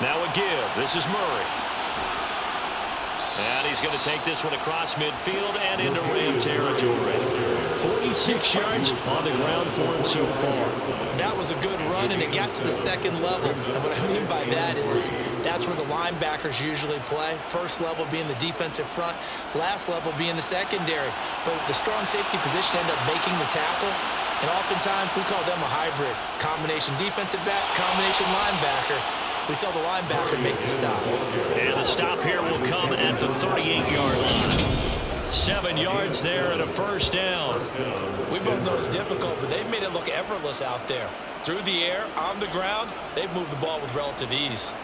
Now a give. This is Murray. And he's going to take this one across midfield and into Ram territory. 46 yards on the ground for him so far. That was a good run, and it got to the 2nd level. And what I mean by that is that's where the linebackers usually play. 1st level being the defensive front, last level being the secondary. But the strong safety position ended up making the tackle. And oftentimes we call them a hybrid. Combination defensive back, combination linebacker. We saw the linebacker make the stop. And the stop here will come at the 38-yard line. 7 yards there and a 1st down. We both know it's difficult, but they've made it look effortless out there. Through the air, on the ground, they've moved the ball with relative ease.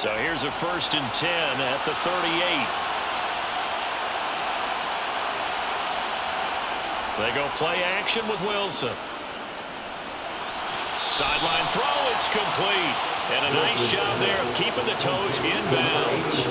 So here's a 1st and 10 at the 38. They go play action with Wilson. Sideline throw, it's complete. And a nice job there of keeping the toes in bounds.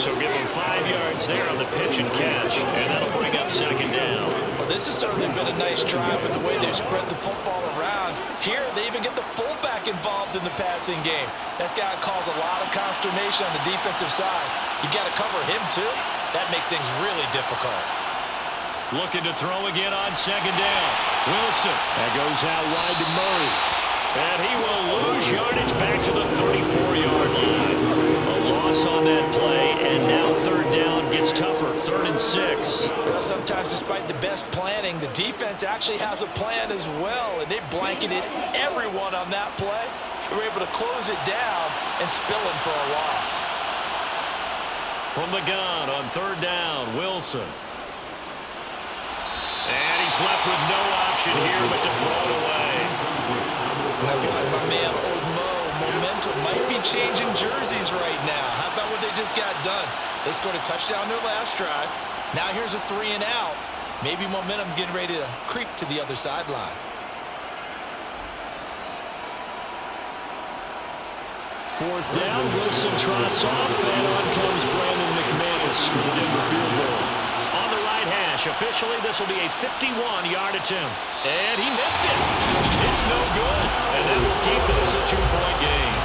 So give him 5 yards there on the pitch and catch, and that'll bring up 2nd down. Well, this has certainly been a nice drive with the way they've spread the football around. Here, they even get the fullback involved in the passing game. That's got to cause a lot of consternation on the defensive side. You've got to cover him, too. That makes things really difficult. Looking to throw again on 2nd down. Wilson. That goes out wide to Murray. And he will lose yardage back to the 34-yard line. A loss on that play, and now 3rd down gets tougher. 3rd and 6. Well, sometimes despite the best planning, the defense actually has a plan as well, and they blanketed everyone on that play. They were able to close it down and spill him for a loss. From the gun on 3rd down, Wilson. And he's left with no option here but to throw it away. I feel like my man, Old Mo, momentum might be changing jerseys right now. How about what they just got done? They scored a touchdown their last drive. Now here's a 3 and out. Maybe momentum's getting ready to creep to the other sideline. 4th down, Wilson trots off, and on comes Brandon McManus for the Denver field goal. On the right hash, officially this will be a 51-yard attempt. And he missed it. It's no good. And that will keep this a 2-point game.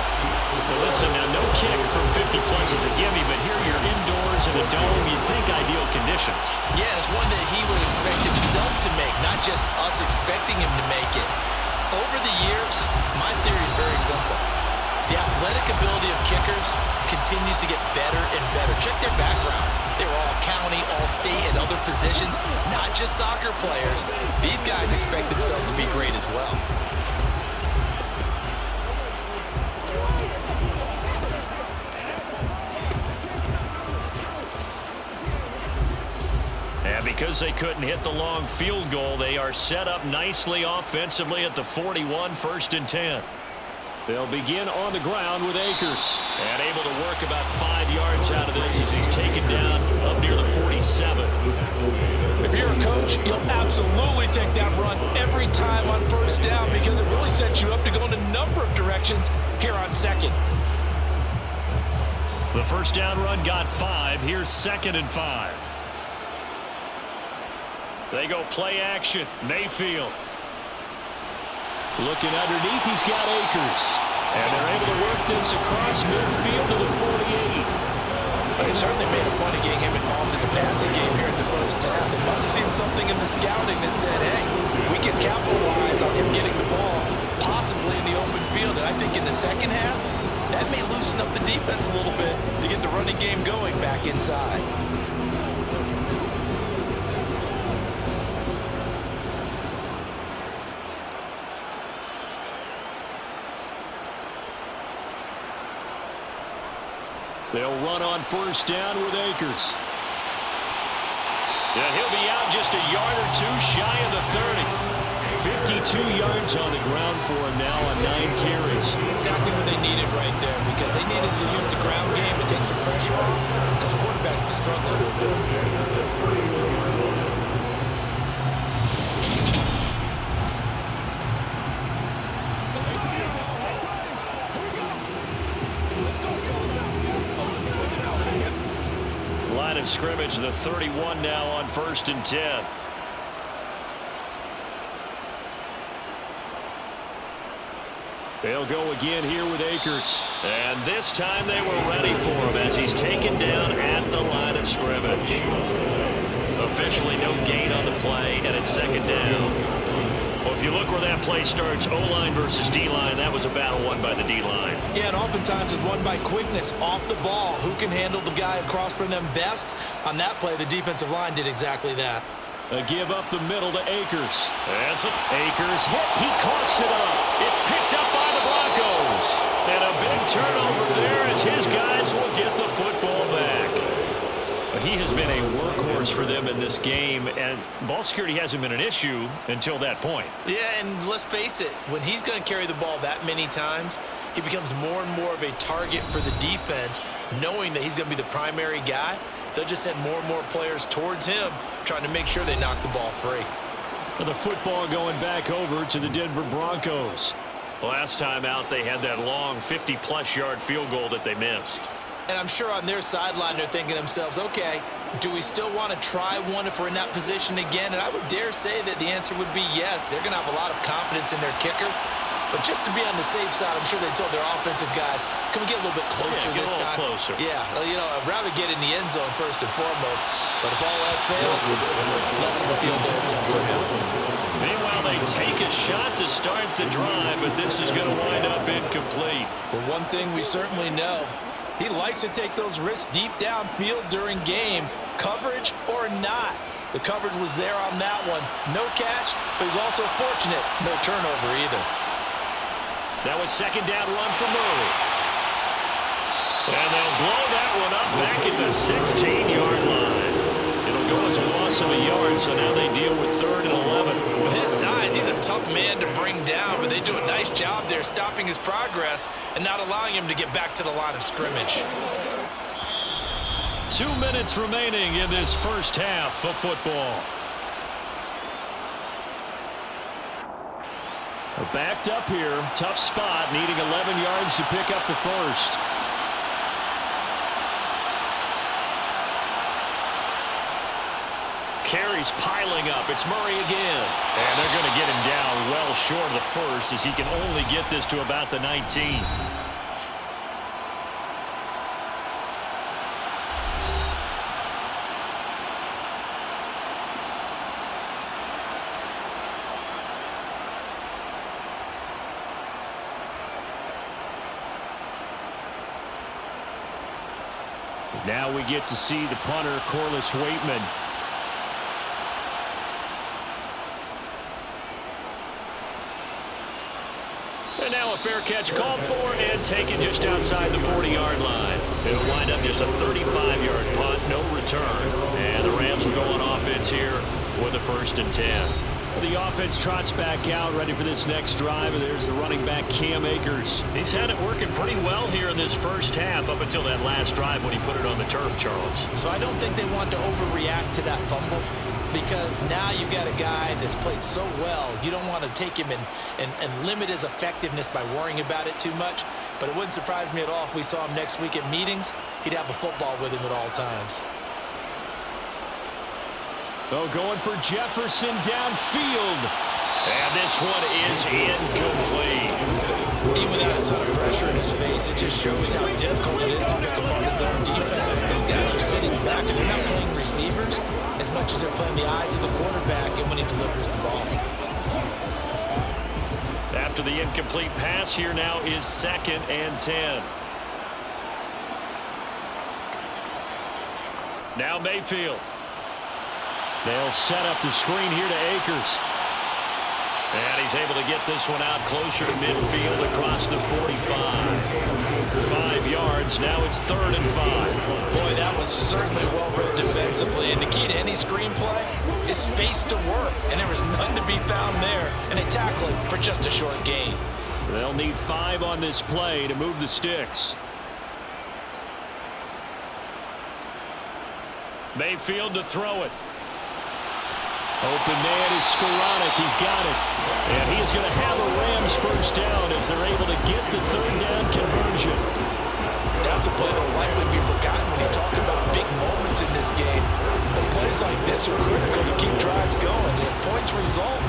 Well, listen, now no kick from 50 plus is a gimme, but here you're indoors in a dome. You'd think ideal conditions. Yeah, and it's one that he would expect himself to make, not just us expecting him to make it. Over the years, my theory is very simple. The athletic ability of kickers continues to get better and better. Check their backgrounds. They were all county, all state, and other positions, not just soccer players. These guys expect themselves to be great as well. And because they couldn't hit the long field goal, they are set up nicely offensively at the 41, 1st and 10. They'll begin on the ground with Akers. And able to work about 5 yards out of this as he's taken down up near the 47. If you're a coach, you'll absolutely take that run every time on 1st down because it really sets you up to go in a number of directions here on 2nd. The 1st down run got 5. Here's 2nd and 5. They go play action. Mayfield. Looking underneath, he's got Akers. And they're able to work this across midfield to the 48. They certainly made a point of getting him involved in the passing game here in the 1st half. They must have seen something in the scouting that said, hey, we can capitalize on him getting the ball, possibly in the open field. And I think in the 2nd half, that may loosen up the defense a little bit to get the running game going back inside. They'll run on 1st down with Akers. And he'll be out just a yard or 2 shy of the 30. 52 yards on the ground for him now on 9 carries. Exactly what they needed right there because they needed to use the ground game to take some pressure off because the quarterback's been struggling a little bit. Line of scrimmage, the 31 now on 1st and 10. They'll go again here with Akers. And this time they were ready for him as he's taken down at the line of scrimmage. Officially no gain on the play, and it's 2nd down. Well, if you look where that play starts, O-line versus D-line, that was a battle won by the D-line. Yeah, and oftentimes it's won by quickness off the ball. Who can handle the guy across from them best? On that play, the defensive line did exactly that. A give up the middle to Akers. That's it. Akers hit. He coughs it up. It's picked up by the Broncos. And a big turnover there as his guys will get the football back. He has been a workhorse for them in this game, and ball security hasn't been an issue until that point. Yeah, and let's face it, when he's going to carry the ball that many times, he becomes more and more of a target for the defense, knowing that he's going to be the primary guy. They'll just send more and more players towards him, trying to make sure they knock the ball free. The football going back over to the Denver Broncos. Last time out, they had that long 50-plus yard field goal that they missed. And I'm sure on their sideline, they're thinking to themselves, okay, do we still want to try one if we're in that position again? And I would dare say that the answer would be yes. They're going to have a lot of confidence in their kicker. But just to be on the safe side, I'm sure they told their offensive guys, can we get a little bit closer this time? Closer. Yeah, you know, I'd rather get in the end zone first and foremost. But if all else fails, less of a field goal attempt for him. Meanwhile, they take a shot to start the drive, but this is going to wind up incomplete. Well, one thing we certainly know, he likes to take those risks deep downfield during games, coverage or not. The coverage was there on that one. No catch, but he's also fortunate. No turnover either. That was second down run for Murray. And they'll blow that one up back at the 16-yard line. It'll go as a loss of a yard, so now they deal with 3rd and 11. With his size, he's a tough man to bring down, but they do a nice job there stopping his progress and not allowing him to get back to the line of scrimmage. 2 minutes remaining in this first half of football. We're backed up here. Tough spot, needing 11 yards to pick up the first. Carries piling up. It's Murray again. And they're going to get him down well short of the first, as he can only get this to about the 19. Now we get to see the punter, Corliss Waitman. And now a fair catch called for and taken just outside the 40-yard line. It'll wind up just a 35-yard punt, no return. And the Rams will go on offense here with a 1st and 10. The offense trots back out, ready for this next drive, and there's the running back, Cam Akers. He's had it working pretty well here in this first half up until that last drive when he put it on the turf, Charles. So I don't think they want to overreact to that fumble, because now you've got a guy that's played so well. You don't want to take him and limit his effectiveness by worrying about it too much. But it wouldn't surprise me at all if we saw him next week at meetings. He'd have a football with him at all times. Oh, going for Jefferson downfield. And this one is incomplete. Even without a ton of pressure in his face, it just shows how difficult it is to pick apart his own defense. Those guys are sitting back, and they're not playing receivers as much as they're playing the eyes of the quarterback and when he delivers the ball. After the incomplete pass, here now is 2nd and 10. Now Mayfield. They'll set up the screen here to Akers. And he's able to get this one out closer to midfield across the 45. 5 yards. Now it's 3rd and 5. Boy, that was certainly well read defensively. And the key to any screenplay is space to work. And there was none to be found there. And they tackle it for just a short gain. They'll need 5 on this play to move the sticks. Mayfield to throw it. Open man is Skoranek. He's got it. And he's going to have a Rams 1st down as they're able to get the 3rd down conversion. That's a play that will likely be forgotten when you talk about big moments in this game. But plays like this are critical to keep drives going. If points result,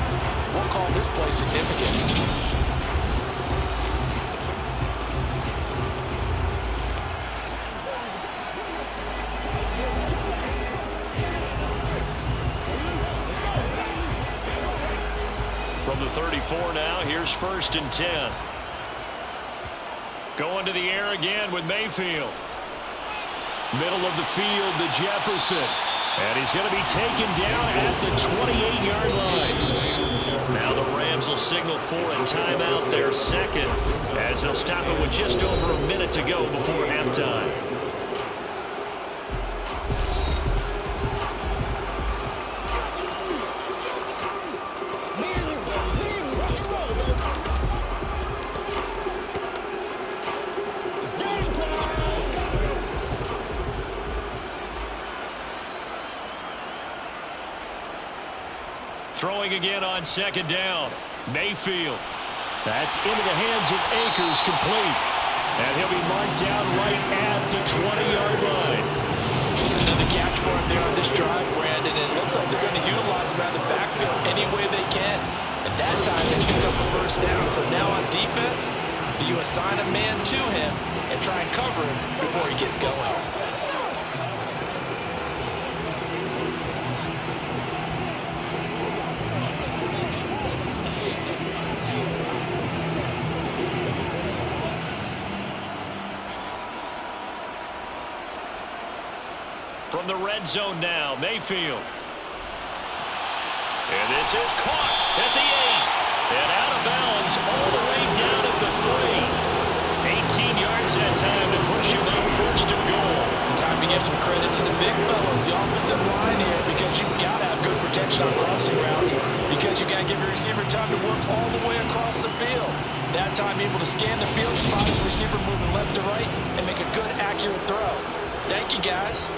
we'll call this play significant. From the 34 now, here's 1st and 10. Going to the air again with Mayfield. Middle of the field to Jefferson. And he's going to be taken down at the 28-yard line. Now the Rams will signal for a timeout, their 2nd, as they'll stop it with just over a minute to go before halftime. Throwing again on second down. Mayfield. That's into the hands of Akers, complete. And he'll be marked down right at the 20-yard line. Another catch for him there on this drive, Brandon. And it looks like they're going to utilize him out of the backfield any way they can. And that time they pick up the first down. So now on defense, do you assign a man to him and try and cover him before he gets going? From the red zone now, Mayfield. And this is caught at the 8. And out of bounds all the way down at the 3. 18 yards that time to push him up first and goal. Time to give some credit to the big fellas, the offensive line here, because you've got to have good protection on crossing routes, because you've got to give your receiver time to work all the way across the field. That time able to scan the field, spot his receiver moving left to right, and make a good, accurate throw. Thank you, guys.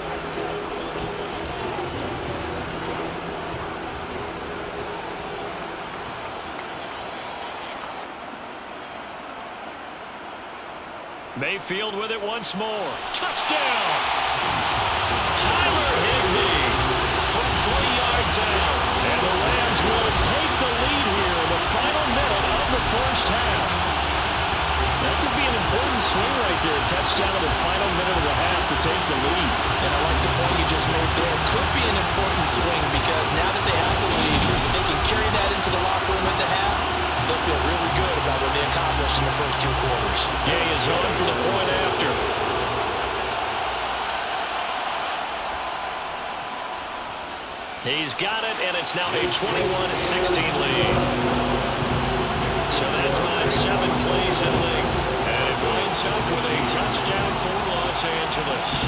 Mayfield with it once more. Touchdown! Tyler Higbee from 3 yards out. And the Rams will take the lead here in the final minute of the first half. That could be an important swing right there. A touchdown in the final minute of the half to take the lead. And I like the point you just made there. Could be an important swing because now that they have the lead, they can carry that into the locker room at the half. They'll feel really good about what they accomplished in the first 2 quarters. Gay is on for the point after. He's got it, and it's now a 21-16 lead. So that drives 7 plays in length, and it winds up with a touchdown for Los Angeles.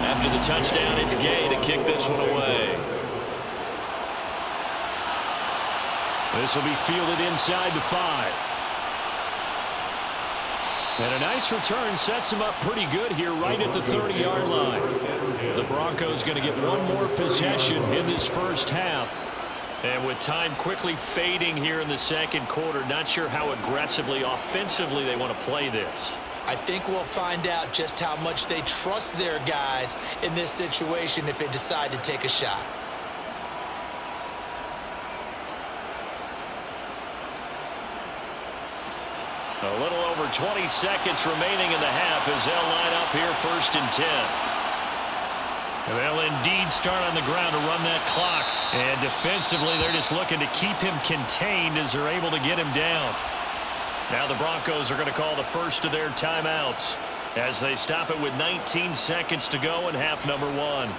After the touchdown, it's Gay to kick this one away. This will be fielded inside the 5. And a nice return sets him up pretty good here right at the 30-yard line. The Broncos going to get one more possession in this first half. And with time quickly fading here in the second quarter, not sure how aggressively, offensively they want to play this. I think we'll find out just how much they trust their guys in this situation if they decide to take a shot. A little over 20 seconds remaining in the half as they'll line up here 1st and 10. And they'll indeed start on the ground to run that clock. And defensively, they're just looking to keep him contained as they're able to get him down. Now the Broncos are going to call the first of their timeouts as they stop it with 19 seconds to go in half number 1.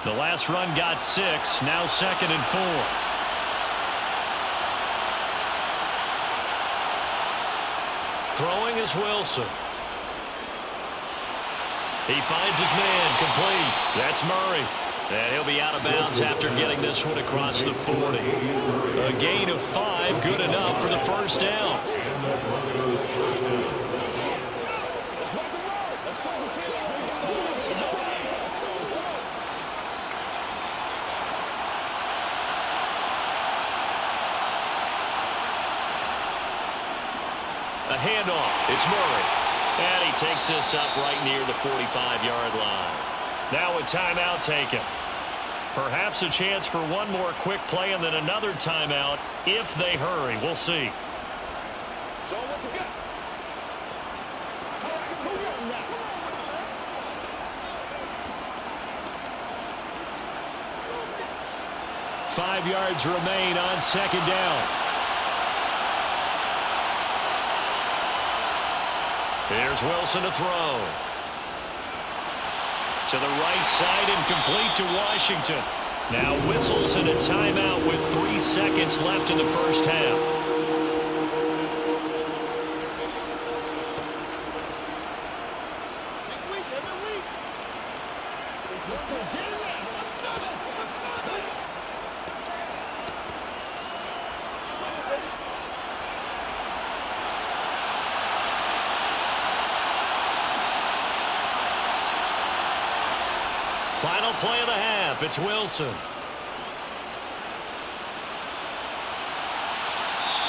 The last run got 6, now 2nd and 4. Throwing is Wilson. He finds his man, complete. That's Murray. And he'll be out of bounds after getting this one across the 40. A gain of 5, good enough for the first down. A handoff. It's Murray. And he takes this up right near the 45-yard line. Now a timeout taken. Perhaps a chance for one more quick play and then another timeout if they hurry. We'll see. So what you got? Who got him now? 5 yards remain on 2nd down. Here's Wilson to throw. To the right side and complete to Washington. Now whistles and a timeout with 3 seconds left in the first half. Let's go. Get it now. Final play of the half. It's Wilson.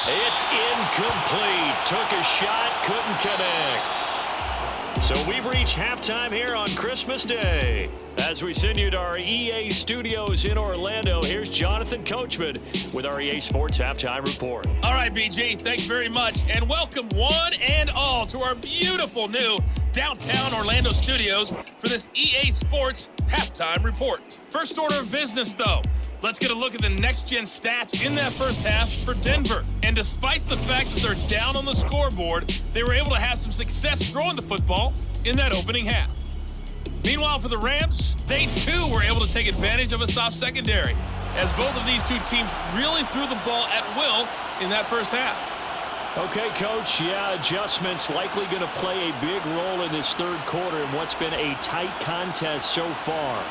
It's incomplete. Took a shot, couldn't connect. So we've reached halftime here on Christmas Day. As we send you to our EA studios in Orlando, here's Jonathan Coachman with our EA Sports Halftime Report. All right, BG, thanks very much. And welcome one and all to our beautiful new downtown Orlando studios for this EA Sports Halftime Report. First order of business, though. Let's get a look at the next-gen stats in that first half for Denver. And despite the fact that they're down on the scoreboard, they were able to have some success throwing the football in that opening half. Meanwhile, for the Rams, they too were able to take advantage of a soft secondary, as both of these two teams really threw the ball at will in that first half. Okay, Coach, adjustments likely going to play a big role in this third quarter in what's been a tight contest so far.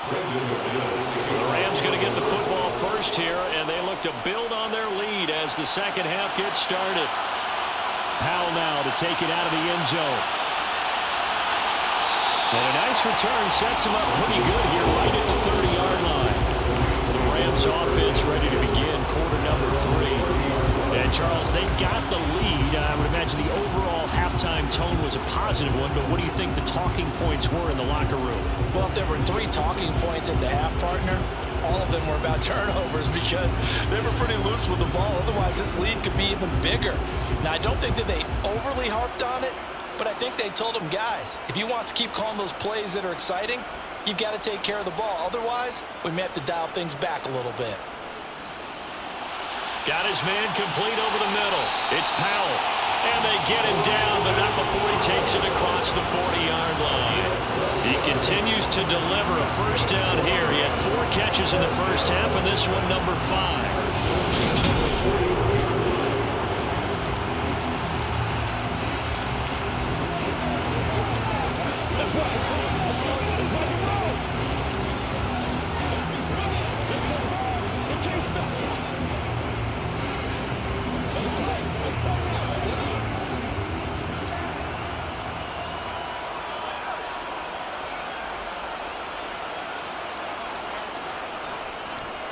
The Rams going to get the football first here, and they look to build on their lead as the second half gets started. Powell now to take it out of the end zone. And a nice return sets him up pretty good here right at the 30-yard line. The Rams offense ready to begin quarter number 3. And Charles, they got the lead. I would imagine the overall halftime tone was a positive one, but what do you think the talking points were in the locker room? Well, if there were 3 talking points at the half, partner, all of them were about turnovers because they were pretty loose with the ball. Otherwise, this lead could be even bigger. Now, I don't think that they overly harped on it, but I think they told them, guys, if you want to keep calling those plays that are exciting, you've got to take care of the ball. Otherwise, we may have to dial things back a little bit. Got his man complete over the middle. It's Powell. And they get him down, but not before he takes it across the 40-yard line. He continues to deliver a first down here. He had 4 catches in the first half, and this one number 5. That's right. Let's go. Let's rock and roll. Let's be strong. Let's go. We can't stop.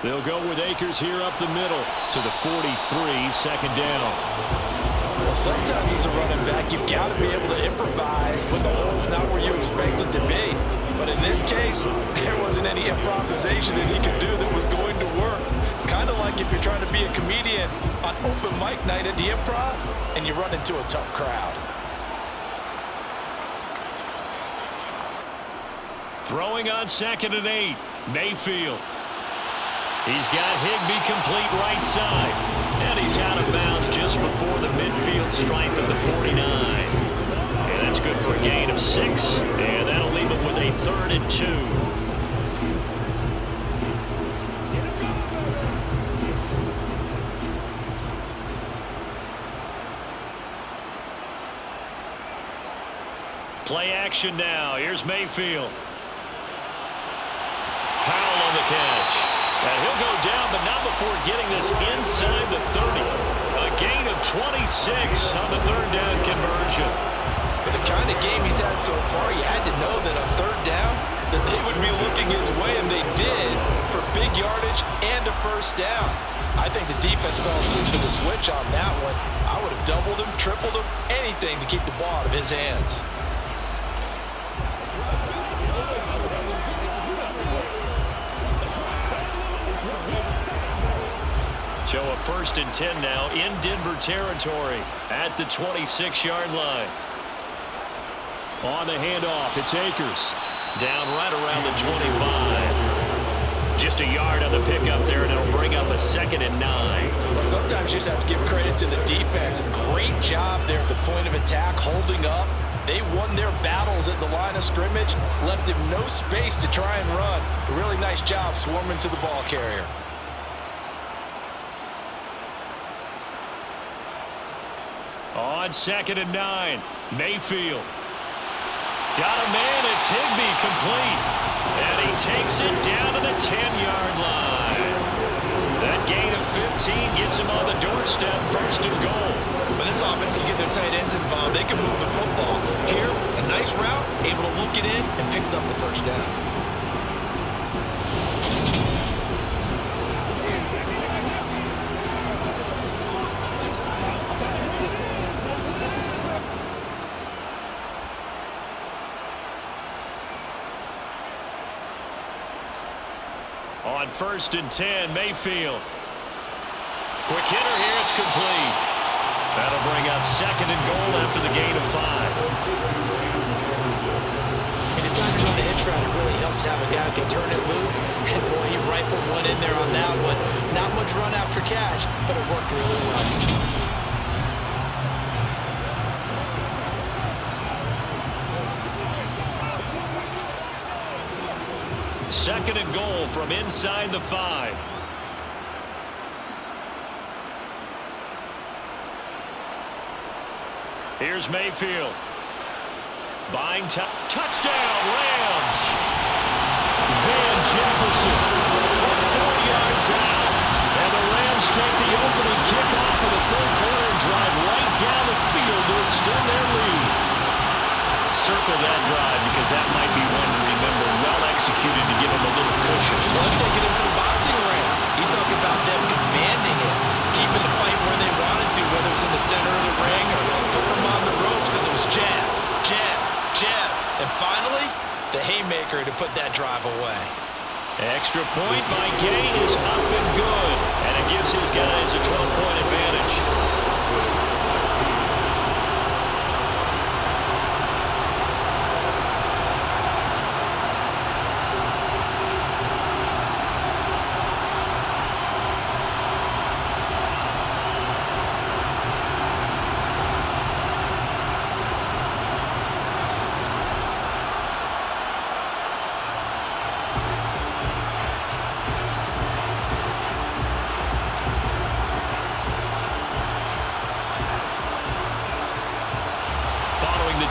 They'll go with Akers here up the middle to the 43, second down. Well, sometimes as a running back, you've got to be able to improvise when the hole's not where you expect it to be. But in this case, there wasn't any improvisation that he could do that was going to work. Kind of like if you're trying to be a comedian on open mic night at the Improv and you run into a tough crowd. Throwing on 2nd and 8, Mayfield. He's got Higbee complete right side. And he's out of bounds just before the midfield stripe at the 49. And that's good for a gain of 6. And that'll leave him with a 3rd and 2. Play action now. Here's Mayfield. Powell on the catch. And he'll go down, but not before getting this inside the 30. A gain of 26 on the 3rd down conversion. With the kind of game he's had so far, you had to know that on 3rd down, that they would be looking his way, and they did, for big yardage and a first down. I think the defense fell asleep with the switch on that one. I would have doubled him, tripled him, anything to keep the ball out of his hands. So a 1st and 10 now in Denver territory at the 26-yard line. On the handoff, it's Akers. Down right around the 25. Just a yard on the pickup there, and it'll bring up a 2nd and 9. Well, sometimes you just have to give credit to the defense. Great job there at the point of attack, holding up. They won their battles at the line of scrimmage, left him no space to try and run. A really nice job swarming to the ball carrier. On 2nd and 9, Mayfield. Got a man, it's Higbee, complete. And he takes it down to the 10-yard line. That gain of 15 gets him on the doorstep, 1st and goal. When this offense can get their tight ends involved, they can move the football. Here, a nice route, able to look it in, and picks up the 1st down. On 1st and 10, Mayfield. Quick hitter here, it's complete. That'll bring up 2nd and goal after the gain of 5. He decided to run a hitch route. It really helps to have a guy who can turn it loose. And boy, he rifled one in there on that one. Not much run after catch, but it worked really well. 2nd and goal from inside the 5. Here's Mayfield. Buying time. Touchdown, Rams. Van Jefferson from 4 yards out. And the Rams take the opening kickoff of the 3rd quarter and drive right down the field to extend their lead. Circle that drive because that might be one to remember. Well executed to give them a little cushion. Well, let's take it into the boxing ring. You talk about them commanding it, keeping the fight where they wanted to, whether it's in the center of the ring or putting them on the ropes because it was jab, jab, jab. And finally, the haymaker to put that drive away. Extra point by Gain is up and good. And it gives his guys a 12-point advantage.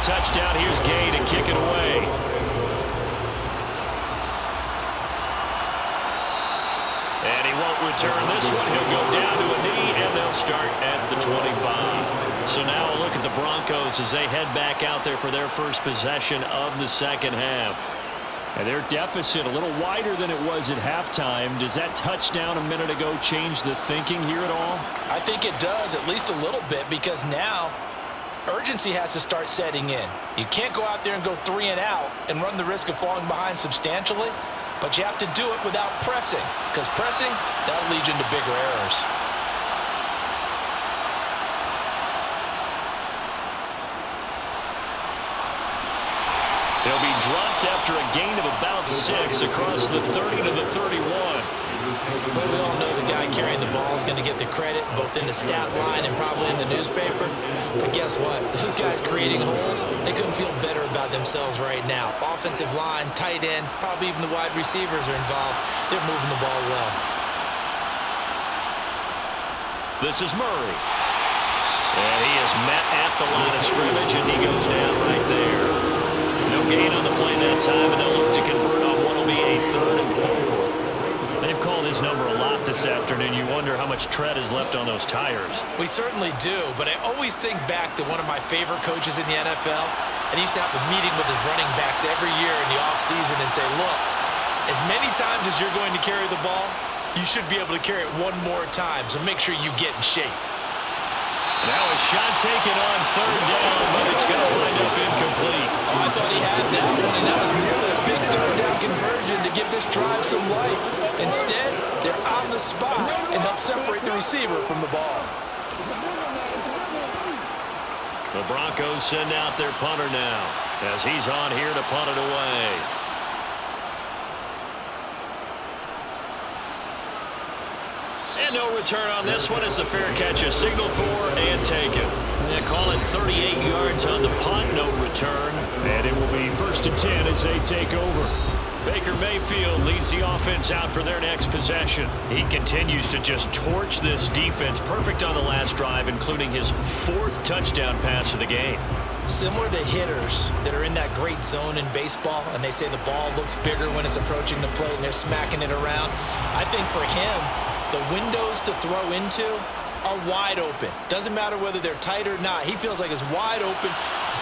Touchdown, here's Gay to kick it away. And he won't return this one. He'll go down to a knee, and they'll start at the 25. So now a look at the Broncos as they head back out there for their first possession of the 2nd half. And their deficit a little wider than it was at halftime. Does that touchdown a minute ago change the thinking here at all? I think it does, at least a little bit, because now urgency has to start setting in. You can't go out there and go 3 and out and run the risk of falling behind substantially, but you have to do it without pressing, because pressing, that'll lead you into bigger errors. He'll be dropped after a gain of about 6 across the 30 to the 31. But we all know the guy carrying the ball is going to get the credit both in the stat line and probably in the newspaper. But guess what? Those guys creating holes, they couldn't feel better about themselves right now. Offensive line, tight end, probably even the wide receivers are involved. They're moving the ball well. This is Murray. And he is met at the line of scrimmage, and he goes down right there. No gain on the play that time, and they'll look to convert on what will be a 3rd and 4. They've called his number a lot this afternoon. You wonder how much tread is left on those tires. We certainly do, but I always think back to one of my favorite coaches in the NFL, and he used to have a meeting with his running backs every year in the offseason and say, look, as many times as you're going to carry the ball, you should be able to carry it one more time, so make sure you get in shape. Now a shot taken on 3rd down, but it's going to wind up incomplete. Oh, I thought he had that one, and that was nearly a big 3rd down conversion. margin to give this drive some life. Instead, they're on the spot and help separate the receiver from the ball. The Broncos send out their punter now as he's on here to punt it away. And no return on this one as the fair catch is signaled for and taken. They call it 38 yards on the punt, no return. And it will be 1st and 10 as they take over. Baker Mayfield leads the offense out for their next possession. He continues to just torch this defense. Perfect on the last drive, including his 4th touchdown pass of the game. Similar to hitters that are in that great zone in baseball, and they say the ball looks bigger when it's approaching the plate and they're smacking it around. I think for him, the windows to throw into are wide open. Doesn't matter whether they're tight or not. He feels like it's wide open,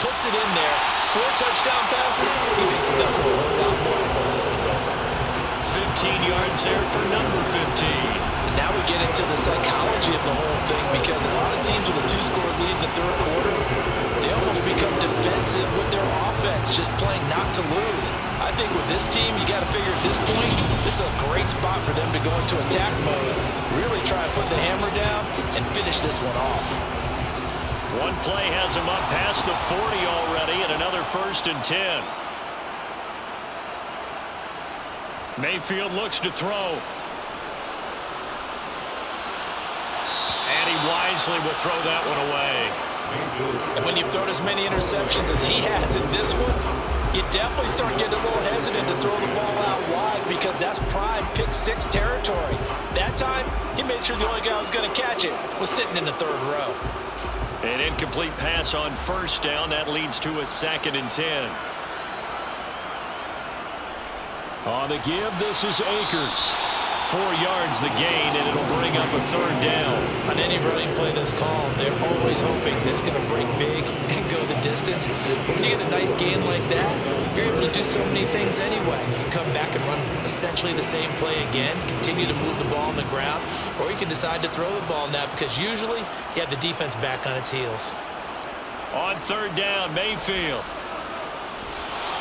puts it in there. 4 touchdown passes. He thinks he's going to throw a whole lot more before this one's open. 15 yards there for number 15. And now we get into the psychology of the whole thing, because a lot of teams with a 2-score lead in the 3rd quarter, they almost become defensive with their offense, just playing not to lose. I think with this team, you got to figure at this point, this is a great spot for them to go into attack mode, really try and put the hammer down and finish this one off. One play has him up past the 40 already, and another 1st and 10. Mayfield looks to throw. And he wisely will throw that one away. And when you've thrown as many interceptions as he has in this one, you definitely start getting a little hesitant to throw the ball out wide, because that's prime pick 6 territory. That time, he made sure the only guy who was going to catch it was sitting in the 3rd row. An incomplete pass on 1st down. That leads to a 2nd and 10. On the give, this is Akers. 4 yards the gain, and it'll bring up a 3rd down. On any running play that's called, they're always hoping that it's going to break big and go the distance. But when you get a nice gain like that, you're able to do so many things anyway. You can come back and run essentially the same play again, continue to move the ball on the ground, or you can decide to throw the ball now, because usually you have the defense back on its heels. On 3rd down, Mayfield.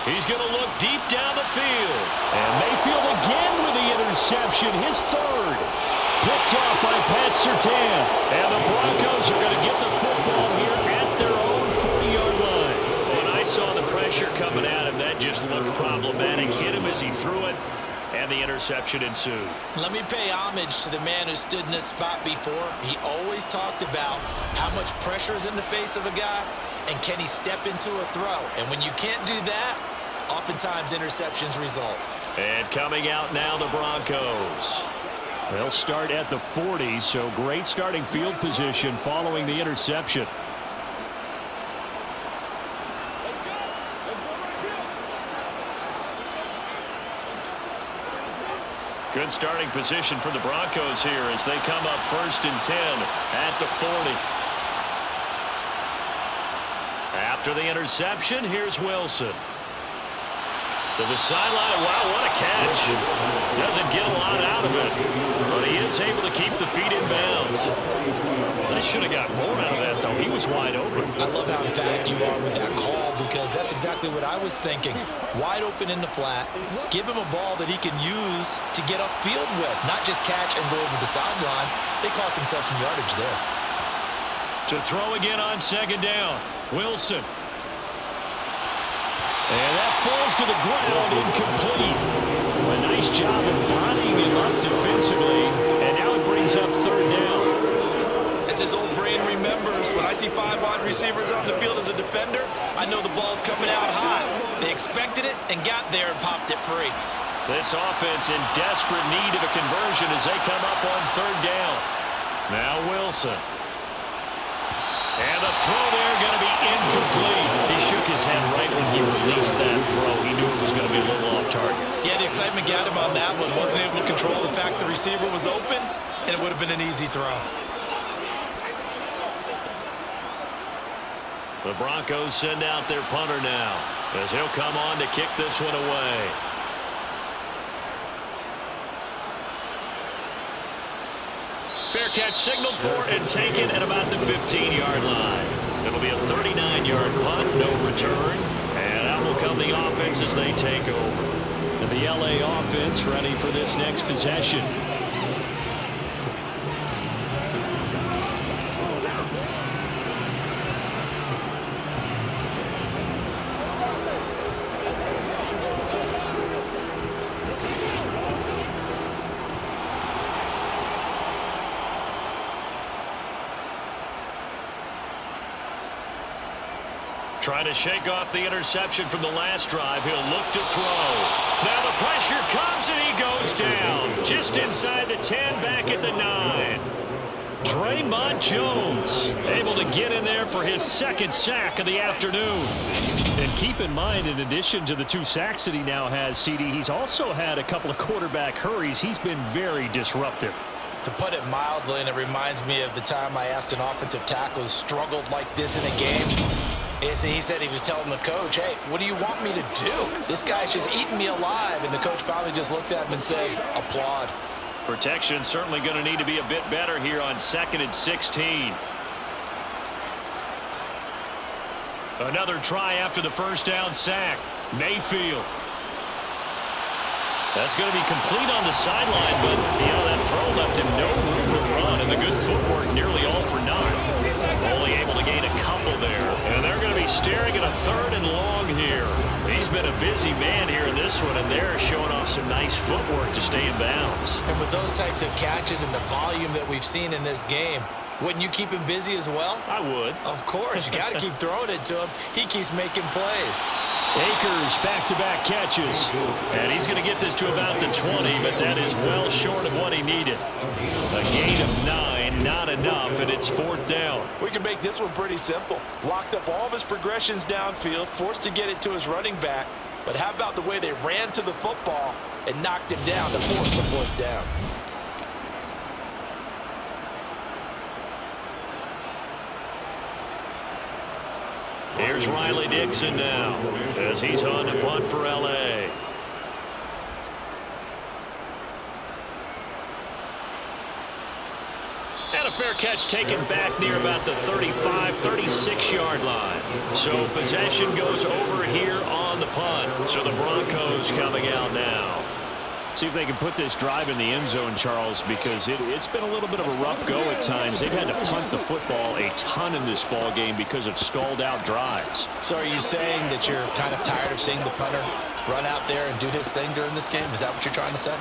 He's going to look deep down the field. And Mayfield again with the interception, his 3rd. Picked off by Pat Surtain. And the Broncos are going to get the football here at their own 40-yard line. When I saw the pressure coming at him, that just looked problematic. Hit him as he threw it, and the interception ensued. Let me pay homage to the man who stood in this spot before. He always talked about how much pressure is in the face of a guy, and can he step into a throw. And when you can't do that, oftentimes interceptions result. And coming out now, the Broncos. They'll start at the 40, so great starting field position following the interception. Good starting position for the Broncos here as they come up 1st and 10 at the 40. After the interception, here's Wilson. To the sideline. Wow, what a catch. Doesn't get a lot out of it, but he is able to keep the feet in bounds. They should have got more out of that, though. He was wide open. I love how emphatic you are with that call, because that's exactly what I was thinking. Wide open in the flat. Give him a ball that he can use to get upfield with, not just catch and go over the sideline. They cost themselves some yardage there. To throw again on 2nd down. Wilson. And that falls to the ground, incomplete. A nice job of bodying him up defensively, and now it brings up 3rd down. As his old brain remembers, when I see 5 wide receivers on the field as a defender, I know the ball's coming out high. They expected it and got there and popped it free. This offense in desperate need of a conversion as they come up on 3rd down. Now Wilson. And the throw there going to be incomplete. He shook his head right when he released that throw. He knew it was going to be a little off target. Yeah, the excitement got him on that one. Wasn't able to control the fact the receiver was open, and it would have been an easy throw. The Broncos send out their punter now as he'll come on to kick this one away. Fair catch signaled for and taken at about the 15-yard line. It'll be a 39-yard punt, no return. And out will come the offense as they take over. The LA offense ready for this next possession. Trying to shake off the interception from the last drive. He'll look to throw. Now the pressure comes and he goes down. Just inside the 10, back at the 9. Draymond Jones able to get in there for his second sack of the afternoon. And keep in mind, in addition to the 2 sacks that he now has, CD, he's also had a couple of quarterback hurries. He's been very disruptive. To put it mildly, and it reminds me of the time I asked an offensive tackle who struggled like this in a game. He said he was telling the coach, hey, what do you want me to do? This guy's just eating me alive. And the coach finally just looked at him and said, applaud. Protection certainly going to need to be a bit better here on 2nd and 16. Another try after the first down sack. Mayfield. That's going to be complete on the sideline, but, that throw left him no room to run, and the good footwork nearly all for naught. Only able to gain a couple there, and they're going to be staring at a 3rd and long here. He's been a busy man here in this one, and they're showing off some nice footwork to stay in bounds. And with those types of catches and the volume that we've seen in this game, wouldn't you keep him busy as well? I would. Of course. You got to keep throwing it to him. He keeps making plays. Akers back-to-back catches. And he's going to get this to about the 20, but that is well short of what he needed. A gain of 9, not enough, and it's 4th down. We can make this one pretty simple. Locked up all of his progressions downfield, forced to get it to his running back. But how about the way they ran to the football and knocked him down to force a 4th down? Here's Riley Dixon now as he's on to punt for L.A. And a fair catch taken back near about the 35, 36-yard line. So possession goes over here on the punt. So the Broncos coming out now. See if they can put this drive in the end zone, Charles, because it's been a little bit of a rough go at times. They've had to punt the football a ton in this ball game because of stalled-out drives. So are you saying that you're kind of tired of seeing the punter run out there and do his thing during this game? Is that what you're trying to say?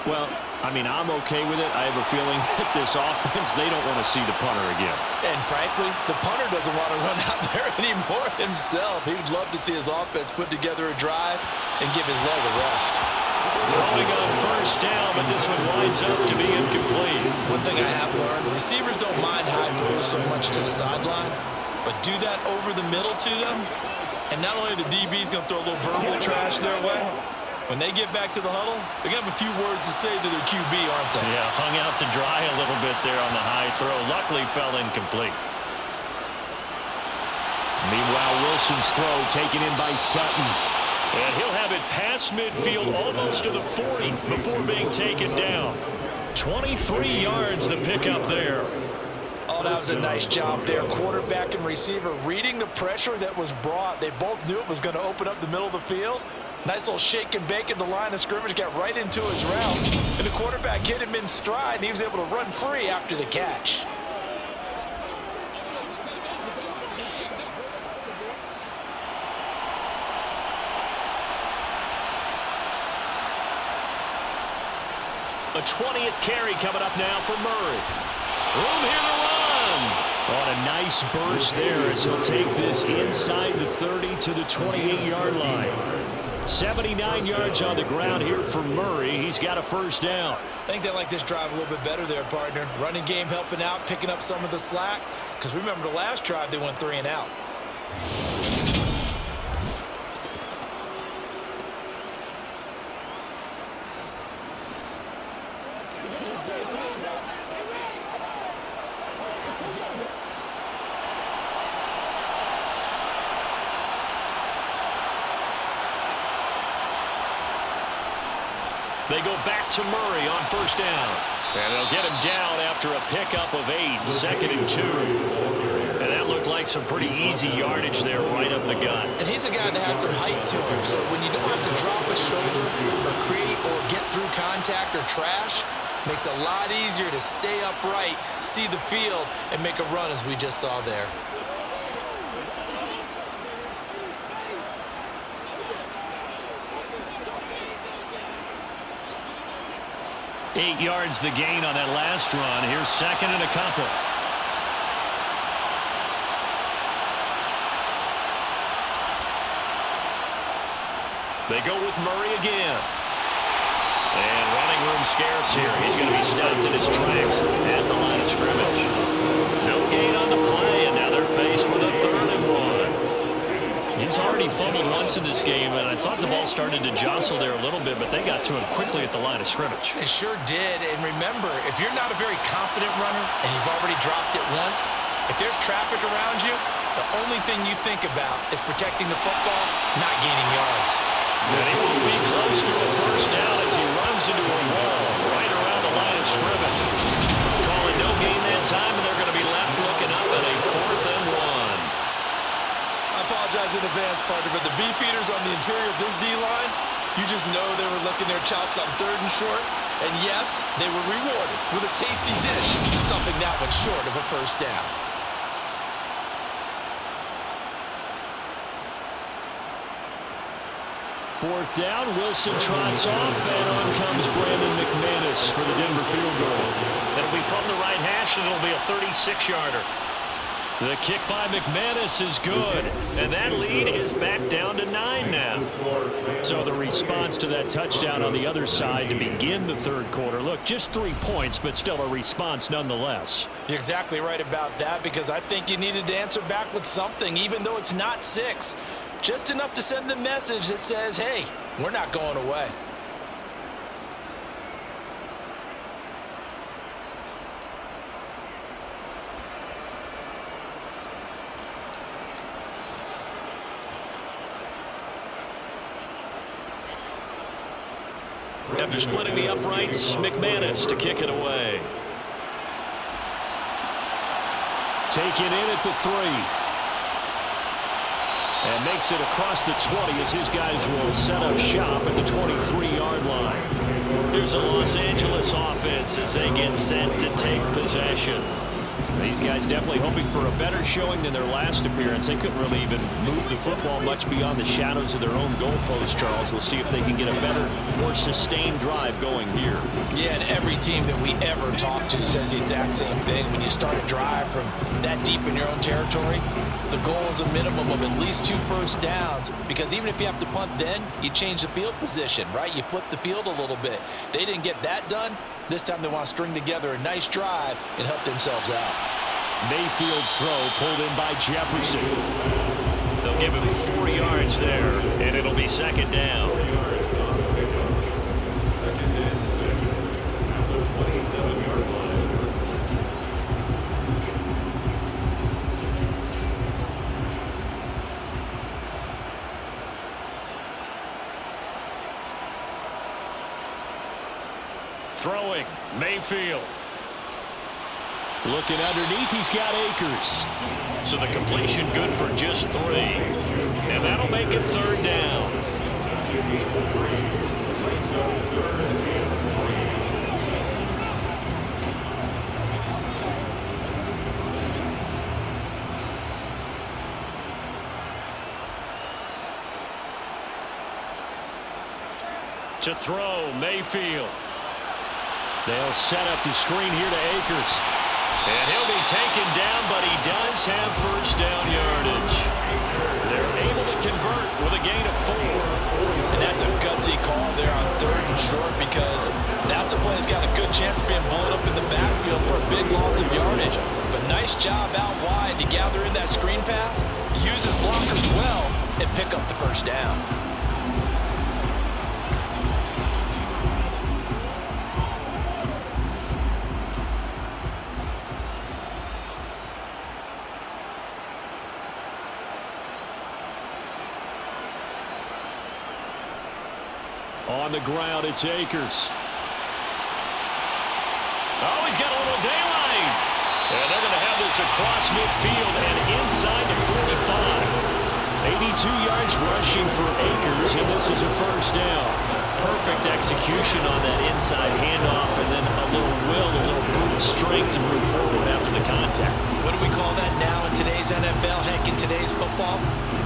Well, I mean, I'm okay with it. I have a feeling that this offense, they don't want to see the punter again. And frankly, the punter doesn't want to run out there anymore himself. He would love to see his offense put together a drive and give his leg a rest. Throwing on 1st down, but this one winds up to be incomplete. One thing I have learned, receivers don't mind high throws so much to the sideline, but do that over the middle to them, and not only the DB's going to throw a little verbal trash their way, when they get back to the huddle, they're going to have a few words to say to their QB, aren't they? Yeah, hung out to dry a little bit there on the high throw. Luckily fell incomplete. Meanwhile, Wilson's throw taken in by Sutton. And he'll have it past midfield almost to the 40 before being taken down. 23 yards the pickup there. Oh, that was a nice job there. Quarterback and receiver reading the pressure that was brought. They both knew it was going to open up the middle of the field. Nice little shake and bake at the line of scrimmage, got right into his route. And the quarterback hit him in stride, and he was able to run free after the catch. A 20th carry coming up now for Murray. Room here to run. On a nice burst there as he'll take this inside the 30 to the 28-yard line. 79 yards on the ground here for Murray. He's got a 1st down. I think they like this drive a little bit better there, partner. Running game helping out, picking up some of the slack. Because remember the last drive, they went 3 and out. They go back to Murray on 1st down. And they'll get him down after a pickup of 8, 2nd and 2. And that looked like like some pretty easy yardage there right up the gut. And he's a guy that has some height to him, so when you don't have to drop a shoulder or create or get through contact or trash, makes it a lot easier to stay upright, see the field, and make a run as we just saw there. Eight yards the gain on that last run. Here's second and a couple. They go with Murray again. And running room scarce here. He's going to be stopped in his tracks at the line of scrimmage. No gain on the play, and now they're faced with a 3rd and 1. He's already fumbled once in this game, and I thought the ball started to jostle there a little bit, but they got to him quickly at the line of scrimmage. They sure did, and remember, if you're not a very confident runner and you've already dropped it once, if there's traffic around you, the only thing you think about is protecting the football, not gaining yards. And he will be close to a first down as he runs into a wall right around the line of scrimmage. Calling no gain that time, and they're going to be left looking up at a 4th and 1. I apologize in advance, partner, but the beefeaters on the interior of this D-line, you just know they were licking their chops on 3rd and short. And yes, they were rewarded with a tasty dish, stuffing that one short of a first down. Fourth down, Wilson trots off, and on comes Brandon McManus for the Denver field goal. It'll be from the right hash, and it'll be a 36-yarder. The kick by McManus is good, and that lead is back down to 9 now. So the response to that touchdown on the other side to begin the 3rd quarter. Look, just 3 points, but still a response nonetheless. You're exactly right about that, because I think you needed to answer back with something, even though it's not 6. Just enough to send the message that says, hey, we're not going away. After splitting the uprights, McManus to kick it away. Taken in at the 3. And makes it across the 20 as his guys will set up shop at the 23-yard line. Here's a Los Angeles offense as they get set to take possession. These guys definitely hoping for a better showing than their last appearance. They couldn't really even move the football much beyond the shadows of their own goalpost, Charles. We'll see if they can get a better, more sustained drive going here. Yeah, and every team that we ever talk to says the exact same thing. When you start a drive from that deep in your own territory, the goal is a minimum of at least 2 first downs, because even if you have to punt then, you change the field position, right? You flip the field a little bit. They didn't get that done. This time they want to string together a nice drive and help themselves out. Mayfield's throw pulled in by Jefferson. They'll give him 4 yards there, and it'll be 2nd down. 2nd and 6 at the 27-yard line. Throwing, Mayfield. Looking underneath, he's got Akers. So the completion good for just 3. And that'll make it 3rd down. To throw, Mayfield. They'll set up the screen here to Akers. And he'll be taken down, but he does have first down yardage. They're able to convert with a gain of 4. And that's a gutsy call there on 3rd and short, because that's a play that's got a good chance of being blown up in the backfield for a big loss of yardage. But nice job out wide to gather in that screen pass, use his blockers well, and pick up the first down. On the ground, it's Akers. Oh, he's got a little daylight. And they're going to have this across midfield and inside the 45. 82 yards rushing for Akers, and this is a first down. Perfect execution on that inside handoff, and then a little will, a little brute strength to move forward after the contact. What do we call that now in today's NFL, heck, in today's football?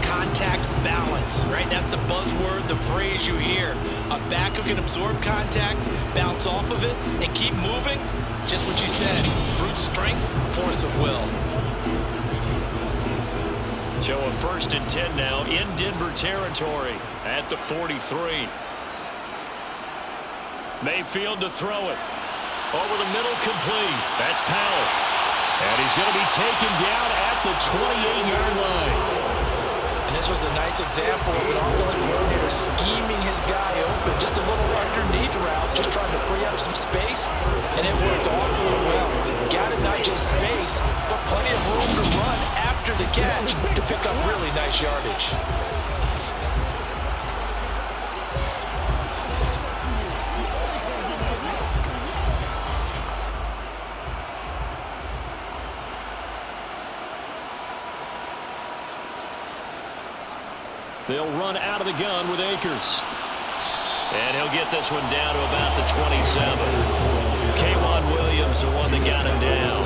Contact balance, right? That's the buzzword, the phrase you hear. A back who can absorb contact, bounce off of it, and keep moving. Just what you said, brute strength, force of will. So a 1st and 10 now in Denver territory at the 43. Mayfield to throw it. Over the middle, complete. That's Powell. And he's going to be taken down at the 28-yard line. And this was a nice example of an offensive coordinator scheming his guy open. Just a little underneath route, just trying to free up some space. And it worked awfully well. Got him not just space, but plenty of room to run after the catch to pick up really nice yardage. They'll run out of the gun with Akers. And he'll get this one down to about the 27. K'Wan Williams, the one that got him down.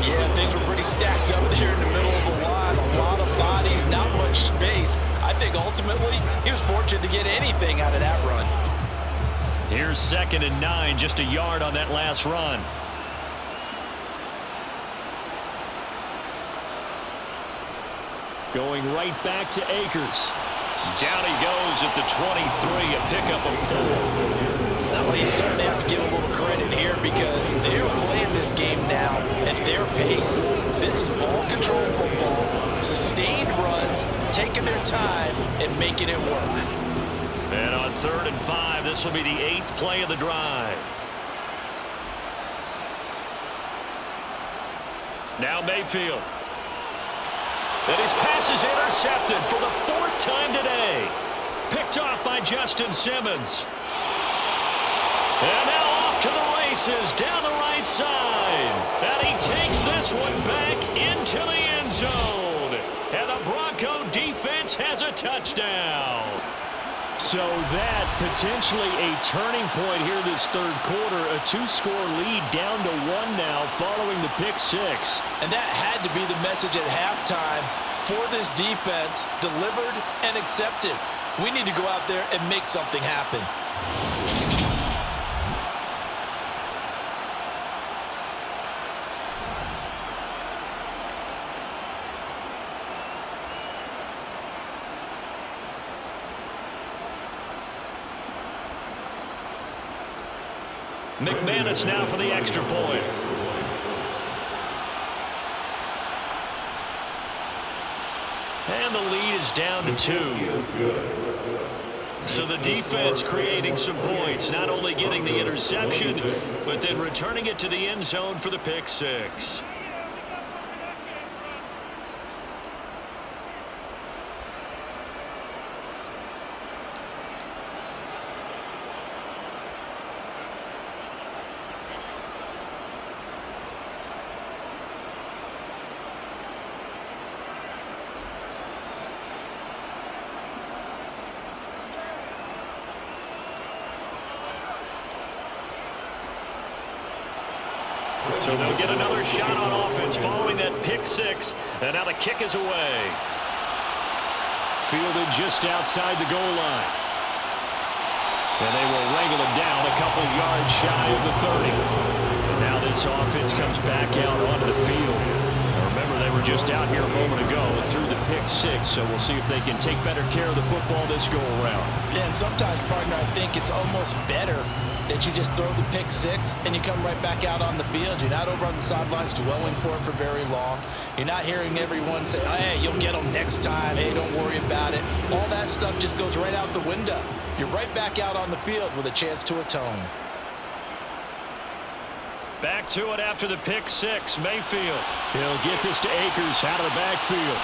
Yeah, things were pretty stacked up there in the middle of the line. A lot of bodies, not much space. I think ultimately he was fortunate to get anything out of that run. Here's 2nd and 9, just a yard on that last run. Going right back to Akers. Down he goes at the 23, a pickup of 4. Now, you certainly have to give a little credit here because they're playing this game now at their pace. This is ball control football, sustained runs, taking their time and making it work. And on 3rd and 5, this will be the 8th play of the drive. Now Mayfield. And his pass is intercepted for the 4th time today. Picked off by Justin Simmons. And now off to the races down the right side. And he takes this one back into the end zone. And the Bronco defense has a touchdown. So that potentially a turning point here this 3rd quarter. A 2-score lead down to 1 now following the pick 6. And that had to be the message at halftime for this defense, delivered and accepted. We need to go out there and make something happen. McManus now for the extra point. And the lead is down to 2. So the defense creating some points, not only getting the interception, but then returning it to the end zone for the pick 6. So they'll get another shot on offense following that pick 6. And now the kick is away. Fielded just outside the goal line. And they will wrangle it down a couple yards shy of the 30. And now this offense comes back out onto the field. Remember, they were just out here a moment ago through the pick 6, so we'll see if they can take better care of the football this go-around. Yeah, and sometimes, partner, I think it's almost better that you just throw the pick 6 and you come right back out on the field. You're not over on the sidelines dwelling for it for very long. You're not hearing everyone say, hey, you'll get them next time. Hey, don't worry about it. All that stuff just goes right out the window. You're right back out on the field with a chance to atone. Back to it after the pick 6. Mayfield. He'll get this to Akers out of the backfield.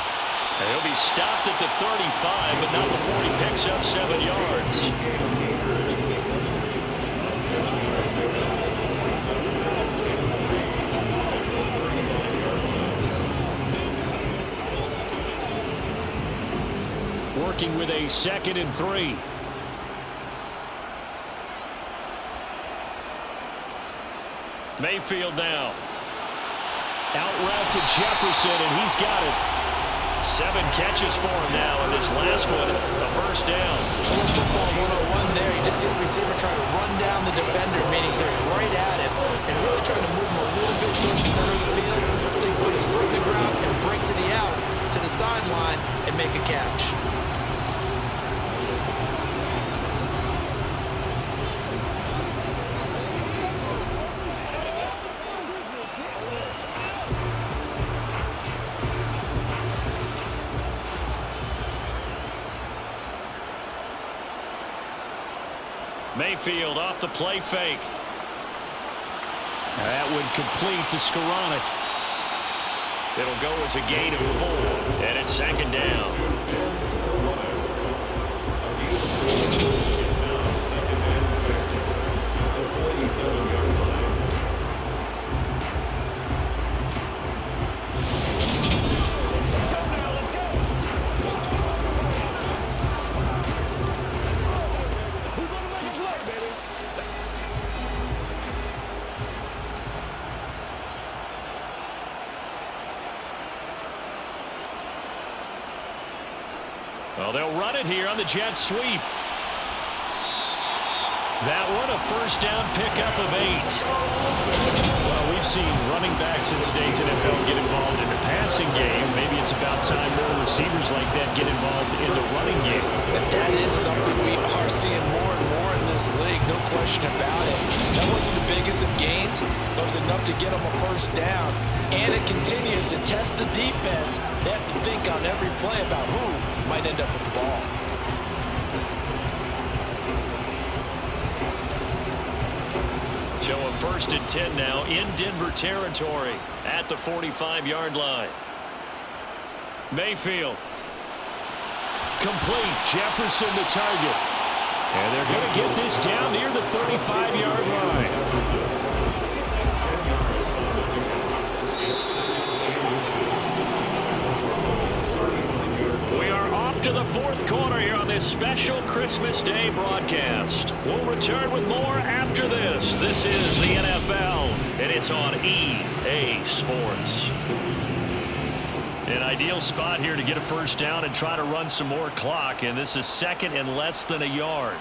And he'll be stopped at the 35, but not before he picks up 7 yards. working with a 2nd and 3. Mayfield now. Out route to Jefferson, and he's got it. 7 catches for him now, and this last one, a first down. Football 101 there. You just see the receiver trying to run down the defender, meaning he goes right at him and really trying to move him a little bit towards the center of the field so he can put his foot in the ground and break to the out, to the sideline, and make a catch. Mayfield off the play fake. That would complete to Skoranek. It'll go as a gain of 4, and it's 2nd down. It's now 2nd and 6 at the 47-yard line. Let's go now, let's go. Who's going to make a play, baby? Well, they'll run it here on the jet sweep. That one a first down pickup of 8. Well, we've seen running backs in today's NFL get involved in the passing game. Maybe it's about time more receivers like that get involved in the running game. And that is something we are seeing more and more in this league, no question about it. That wasn't the biggest of gains, but it was enough to get them a first down. And it continues to test the defense. They have to think on every play about who might end up with the ball. So a 1st and 10 now in Denver territory at the 45-yard line. Mayfield. Complete. Jefferson the target. And they're going to get this down near the 35-yard line. We are off to the 4th quarter here on this special Christmas Day broadcast. We'll return with more after this. This is the NFL, and it's on EA Sports. An ideal spot here to get a first down and try to run some more clock, and this is 2nd and less than a yard.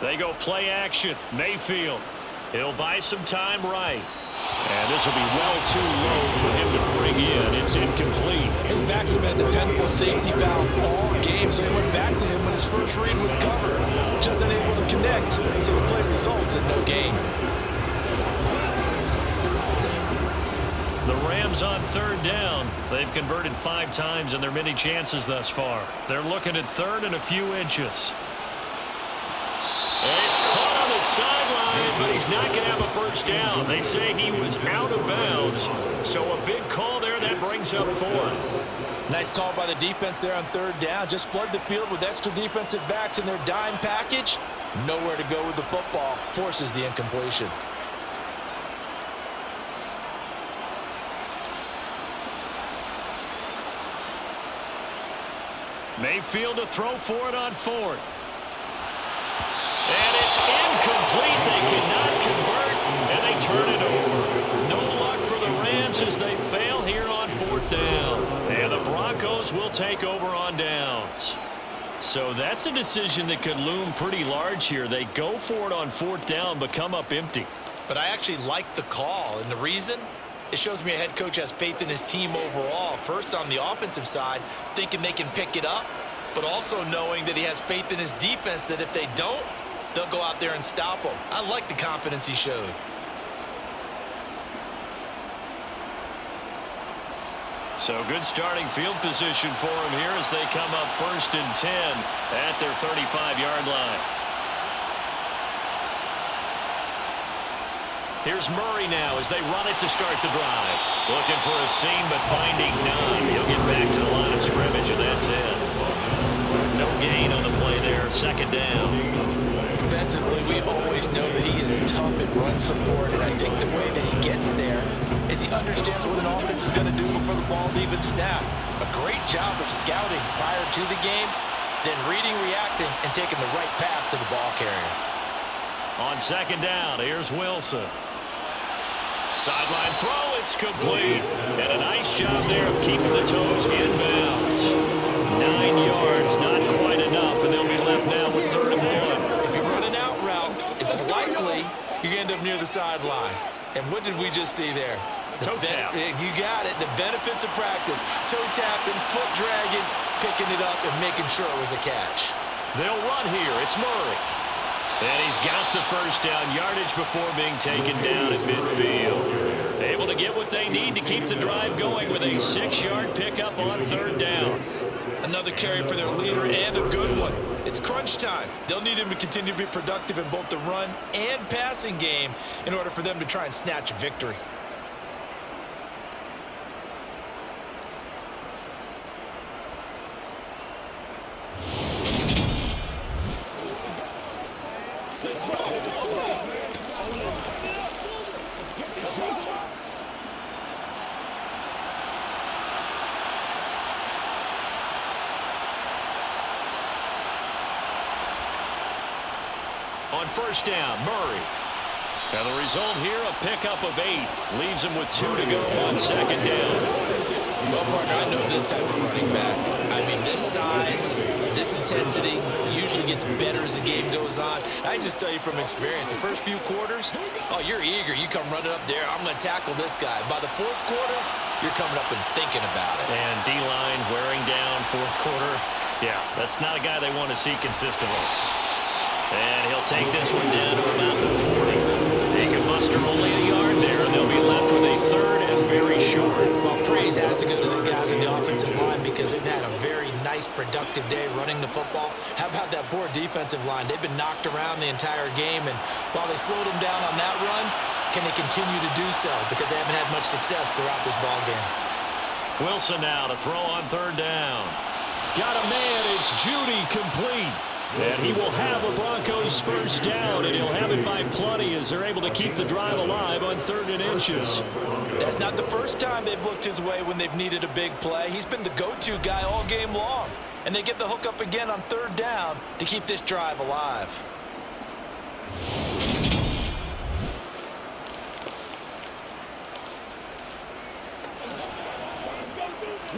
They go play action. Mayfield. He'll buy some time right. And this will be well too low for him to bring in. It's incomplete. His back has been a dependable safety valve all game, so he went back to him when his first read was covered. Just unable to connect, so the play results in no gain. The Rams on 3rd down. They've converted 5 times in their many chances thus far. They're looking at 3rd and a few inches. And he's caught on the sideline, but he's not going to have a first down. They say he was out of bounds. So a big call there that brings up 4th. Nice call by the defense there on 3rd down. Just flood the field with extra defensive backs in their dime package. Nowhere to go with the football. Forces the incompletion. Mayfield to throw for it on 4th. And it's incomplete. They cannot convert, and they turn it over. No luck for the Rams as they fail here on 4th down. And the Broncos will take over on downs. So that's a decision that could loom pretty large here. They go for it on 4th down, but come up empty. But I actually like the call, and the reason? It shows me a head coach has faith in his team overall. First on the offensive side, thinking they can pick it up, but also knowing that he has faith in his defense that if they don't, they'll go out there and stop them. I like the confidence he showed. So good starting field position for him here as they come up 1st and 10 at their 35-yard line. Here's Murray now as they run it to start the drive. Looking for a seam, but finding none. He'll get back to the line of scrimmage, and that's it. No gain on the play there. 2nd down. Defensively, we always know that he is tough in run support, and I think the way that he gets there is he understands what an offense is going to do before the ball's even snapped. A great job of scouting prior to the game, then reading, reacting, and taking the right path to the ball carrier. On second down, here's Wilson. Sideline throw, it's complete. And a nice job there of keeping the toes in bounds. 9 yards, not quite enough, and they'll be left now with 3rd and 1. If you run an out route, it's likely you're going to end up near the sideline. And what did we just see there? Toe tap. You got it. The benefits of practice. Toe tapping, foot dragging, picking it up, and making sure it was a catch. They'll run here. It's Murray. And he's got the first down yardage before being taken down at midfield. Able to get what they need to keep the drive going with a 6-yard pickup on 3rd down. Another carry for their leader and a good one. It's crunch time. They'll need him to continue to be productive in both the run and passing game in order for them to try and snatch a victory. On 1st down, Murray. And the result here, a pickup of 8. Leaves him with 2 to go on 2nd down. Well, partner, I know this type of running back. I mean, this size, this intensity usually gets better as the game goes on. I just tell you from experience, the first few quarters, oh, you're eager. You come running up there, I'm going to tackle this guy. By the 4th quarter, you're coming up and thinking about it. And D-line wearing down 4th quarter. Yeah, that's not a guy they want to see consistently. And he'll take this one down to about the 40. He can muster only a yard there, and they'll be left with a 3rd and very short. Well, praise has to go to the guys on the offensive line because they've had a very nice, productive day running the football. How about that poor defensive line? They've been knocked around the entire game, and while they slowed them down on that run, can they continue to do so? Because they haven't had much success throughout this ball game. Wilson now to throw on 3rd down. Got a man, it's Judy, complete. And he will have a Broncos first down, and he'll have it by plenty as they're able to keep the drive alive on 3rd and inches. That's not the first time they've looked his way when they've needed a big play. He's been the go-to guy all game long. And they get the hook up again on 3rd down to keep this drive alive.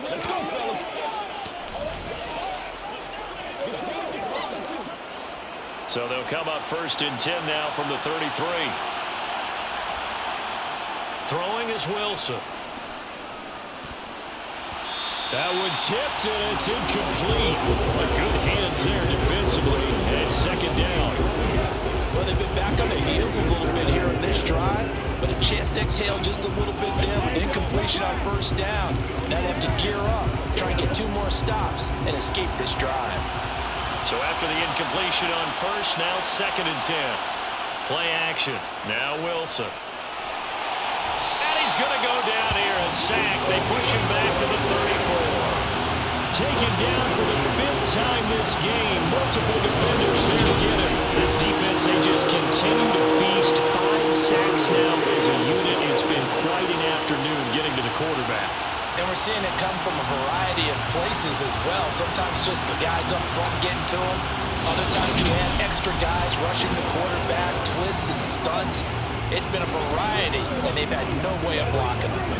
Let's go, fellas. So they'll come up 1st and 10 now from the 33. Throwing is Wilson. That one tipped, and it's incomplete. A good hands there defensively, and 2nd down. Well, they've been back on the heels a little bit here in this drive, but a chance to exhale just a little bit there with incompletion on 1st down. Now they have to gear up, try and get 2 more stops, and escape this drive. So after the incompletion on 1st, now 2nd and 10. Play action. Now Wilson. And he's going to go down here, a sack. They push him back to the 34. Taken down for the 5th time this game. Multiple defenders there to get him. This defense, they just continue to feast. 5 sacks now as a unit. It's been quite an afternoon getting to the quarterback. And we're seeing it come from a variety of places as well. Sometimes just the guys up front getting to him. Other times you have extra guys rushing the quarterback, twists and stunts. It's been a variety, and they've had no way of blocking them.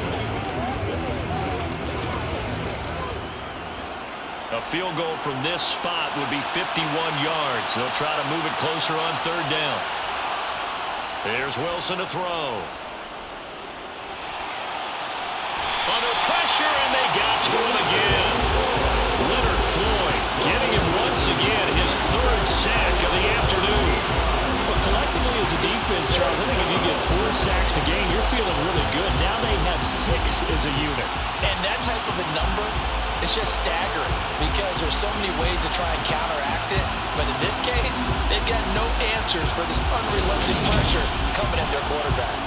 A field goal from this spot would be 51 yards. They'll try to move it closer on 3rd down. There's Wilson to throw. Under pressure, and they got to him again. Leonard Floyd getting him once again, his 3rd sack of the afternoon. But collectively as a defense, Charles, I think if you get 4 sacks a game, you're feeling really good. Now they have 6 as a unit. And that type of a number, it's just staggering because there's so many ways to try and counteract it. But in this case, they've got no answers for this unrelenting pressure coming at their quarterback.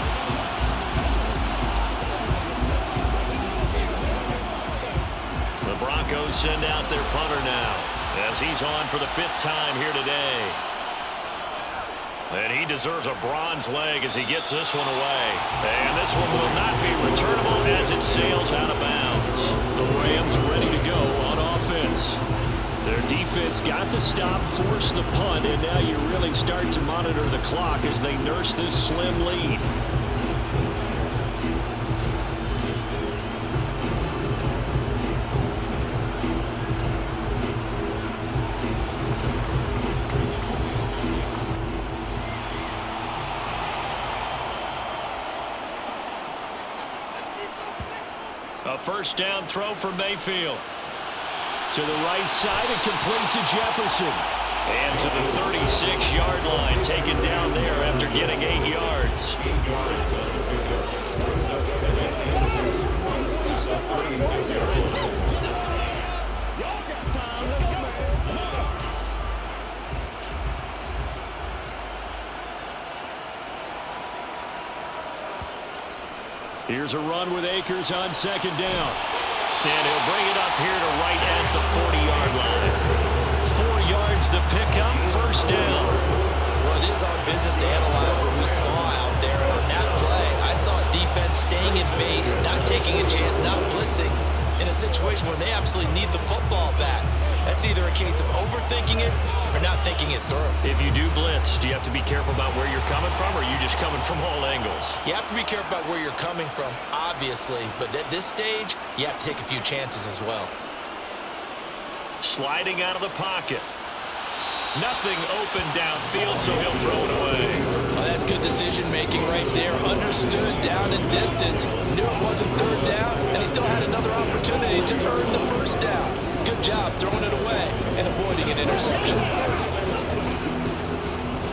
The Broncos send out their punter now as he's on for the 5th time here today. And he deserves a bronze leg as he gets this one away. And this one will not be returnable as it sails out of bounds. The Rams ready to go on offense. Their defense got the stop, forced the punt, and now you really start to monitor the clock as they nurse this slim lead. A first down throw for Mayfield. To the right side and complete to Jefferson. And to the 36-yard line, taken down there after getting 8 yards. Here's a run with Akers on second down. And he'll bring it up here to right at the 40-yard line. 4 yards the pickup, first down. Well, it is our business to analyze what we saw out there on that play. I saw defense staying in base, not taking a chance, not blitzing in a situation where they absolutely need the football back. That's either a case of overthinking it or not thinking it through. If you do blitz, do you have to be careful about where you're coming from, or are you just coming from all angles? You have to be careful about where you're coming from, obviously, but at this stage, you have to take a few chances as well. Sliding out of the pocket. Nothing open downfield, so he'll throw it away. Well, that's good decision-making right there. Understood down and distance. Knew it wasn't third down, and he still had another opportunity to earn the first down. Good job throwing it away and avoiding an interception.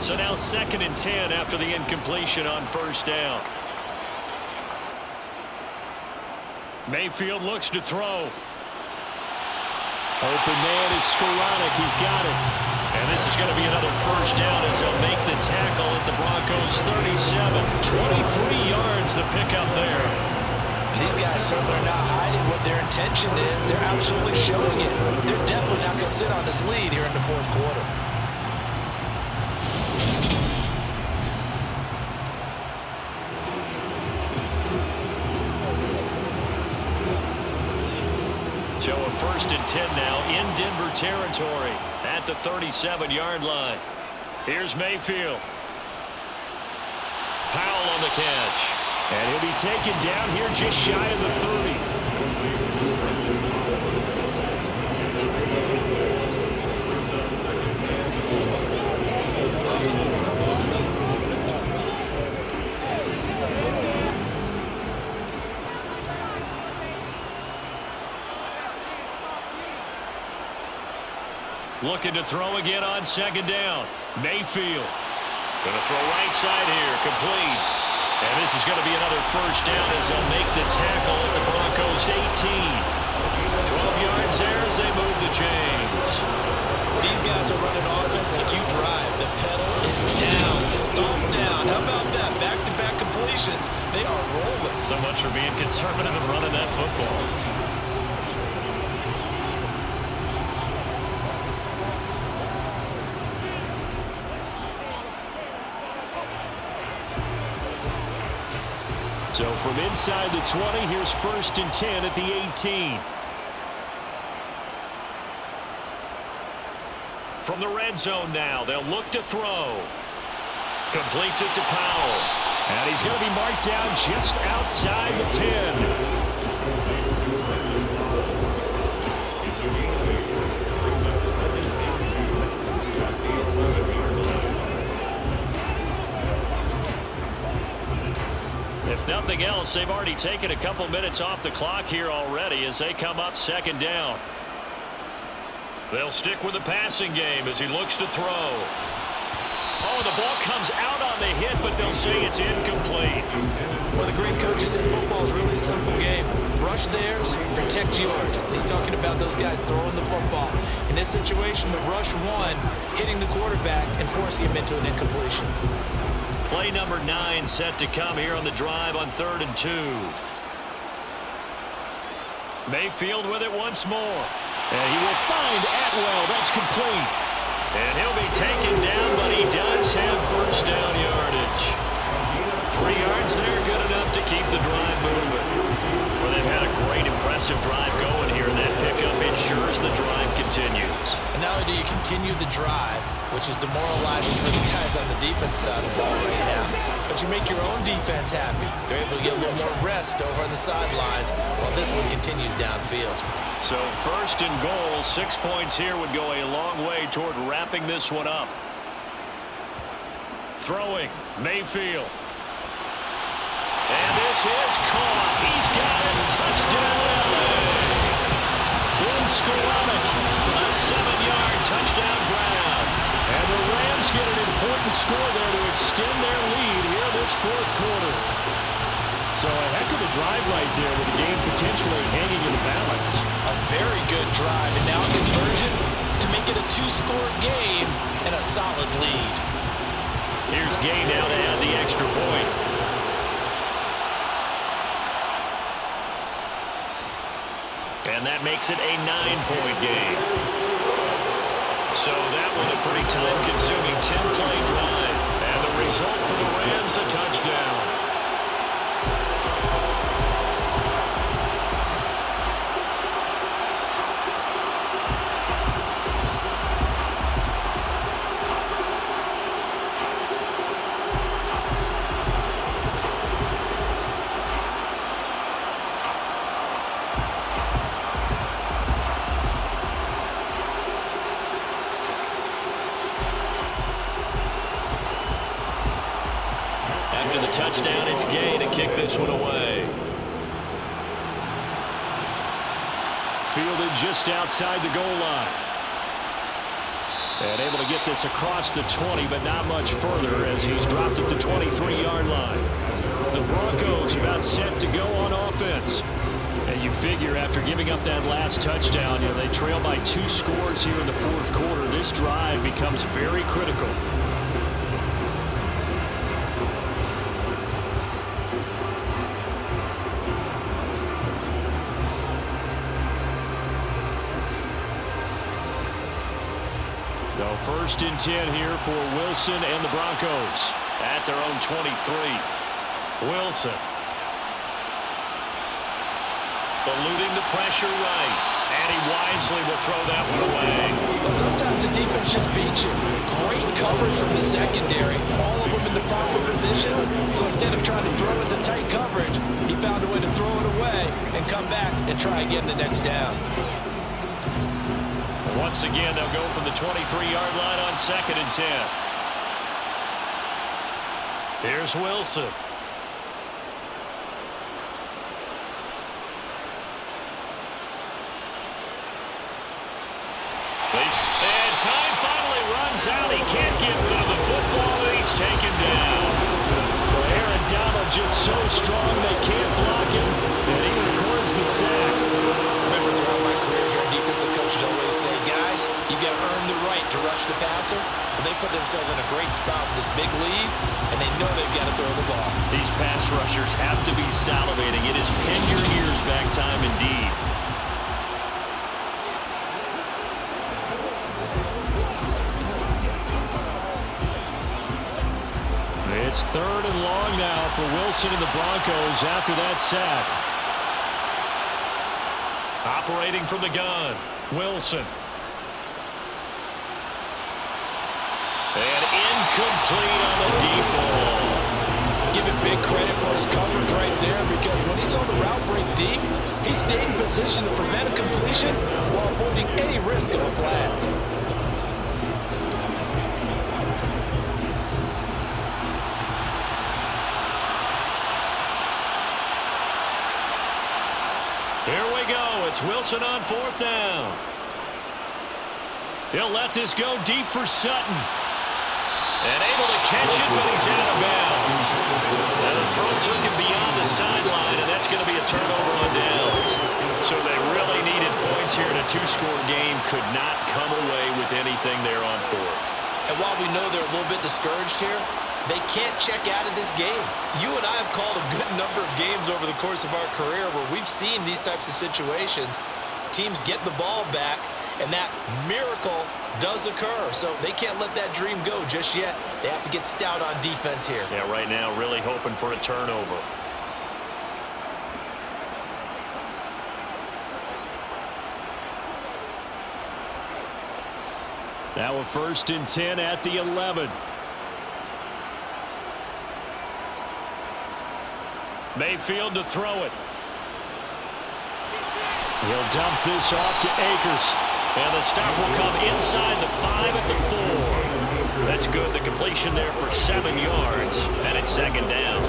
So now 2nd and 10 after the incompletion on first down. Mayfield looks to throw. Open man is Skoranek. He's got it. And this is going to be another first down as they'll make the tackle at the Broncos 37. 23 yards the pickup there. These guys certainly are not hiding what their intention is. They're absolutely showing it. They're definitely not going to sit on this lead here in the fourth quarter. So a 1st and 10 now in Denver territory at the 37-yard line. Here's Mayfield. Powell on the catch. And he'll be taken down here just shy of the 30. Looking to throw again on second down. Mayfield. Going to throw right side here. Complete. And this is going to be another first down as they'll make the tackle at the Broncos 18. 12 yards there as they move the chains. These guys are running offense like you drive. The pedal is down, stomped down. How about that? Back-to-back completions. They are rolling. So much for being conservative and running that football. So from inside the 20, here's 1st and 10 at the 18. From the red zone now, they'll look to throw. Completes it to Powell. And he's going to be marked down just outside the 10. If nothing else, they've already taken a couple minutes off the clock here already as they come up 2nd down. They'll stick with the passing game as he looks to throw. Oh, the ball comes out on the hit, but they'll say it's incomplete. Well, the great coaches said football is really a simple game. Rush theirs, protect yours. And he's talking about those guys throwing the football. In this situation, the rush one, hitting the quarterback and forcing him into an incompletion. Play number 9 set to come here on the drive on 3rd and 2. Mayfield with it once more. And he will find Atwell. That's complete. And he'll be taken down, but he does have first down yardage. 3 yards there, good enough to keep the drive moving. Well, they've had a great, impressive drive going here. That pickup ensures the drive continues. And not only do you continue the drive, which is demoralizing for the guys on the defense side of the ball right now, but you make your own defense happy. They're able to get a little more rest over on the sidelines while this one continues downfield. So 1st and goal, 6 points here would go a long way toward wrapping this one up. Throwing, Mayfield. And this is caught. He's got it. Touchdown. Ben Skowronek, a 7-yard touchdown grab. And the Rams get an important score there to extend their lead here this 4th quarter. So a heck of a drive right there with the game potentially hanging in the balance. A very good drive, and now a conversion to make it a 2-score game and a solid lead. Here's Gay now to add the extra point. And that makes it a 9-point game. So that was a pretty time-consuming 10-play drive. And the result for the Rams, a touchdown. After the touchdown, it's Gay to kick this one away. Fielded just outside the goal line. And able to get this across the 20, but not much further as he's dropped at the 23-yard line. The Broncos about set to go on offense. And you figure after giving up that last touchdown, they trail by 2 scores here in the 4th quarter. This drive becomes very critical. So 1st and 10 here for Wilson and the Broncos At their own 23. Wilson. Eluding the pressure right. And he wisely will throw that one away. Well, sometimes the defense just beats you. Great coverage from the secondary. All of them in the proper position. So instead of trying to throw it to tight coverage, he found a way to throw it away and come back and try again the next down. Once again, they'll go from the 23-yard line on 2nd and 10. Here's Wilson. And time finally runs out. He can't get rid of the football, and he's taken down. Aaron Donald just so strong they can't block him, and he records the sack. Remember throughout my career here, defensive coaches always say, guys, you got to earn the right to rush the passer. But they put themselves in a great spot with this big lead, and they know they've got to throw the ball. These pass rushers have to be salivating. It is pin your ears back time indeed. It's 3rd and long now for Wilson and the Broncos after that sack. Operating from the gun, Wilson. And incomplete on the deep ball. Give him big credit for his coverage right there, because when he saw the route break deep, he stayed in position to prevent a completion while avoiding any risk of a flag. Here we go. It's Wilson on 4th down. He'll let this go deep for Sutton. And able to catch it, but he's out of bounds. And the throw took him beyond the sideline, and that's going to be a turnover on downs. So they really needed points here in a 2-score game. Could not come away with anything there on 4th. And while we know they're a little bit discouraged here, they can't check out of this game. You and I have called a good number of games over the course of our career where we've seen these types of situations. Teams get the ball back and that miracle does occur. So they can't let that dream go just yet. They have to get stout on defense here. Yeah, right now really hoping for a turnover. Now a 1st and 10 at the 11. Mayfield to throw it. He'll dump this off to Akers. And the stop will come inside the 5 at the 4. That's good. The completion there for 7 yards. And it's 2nd down.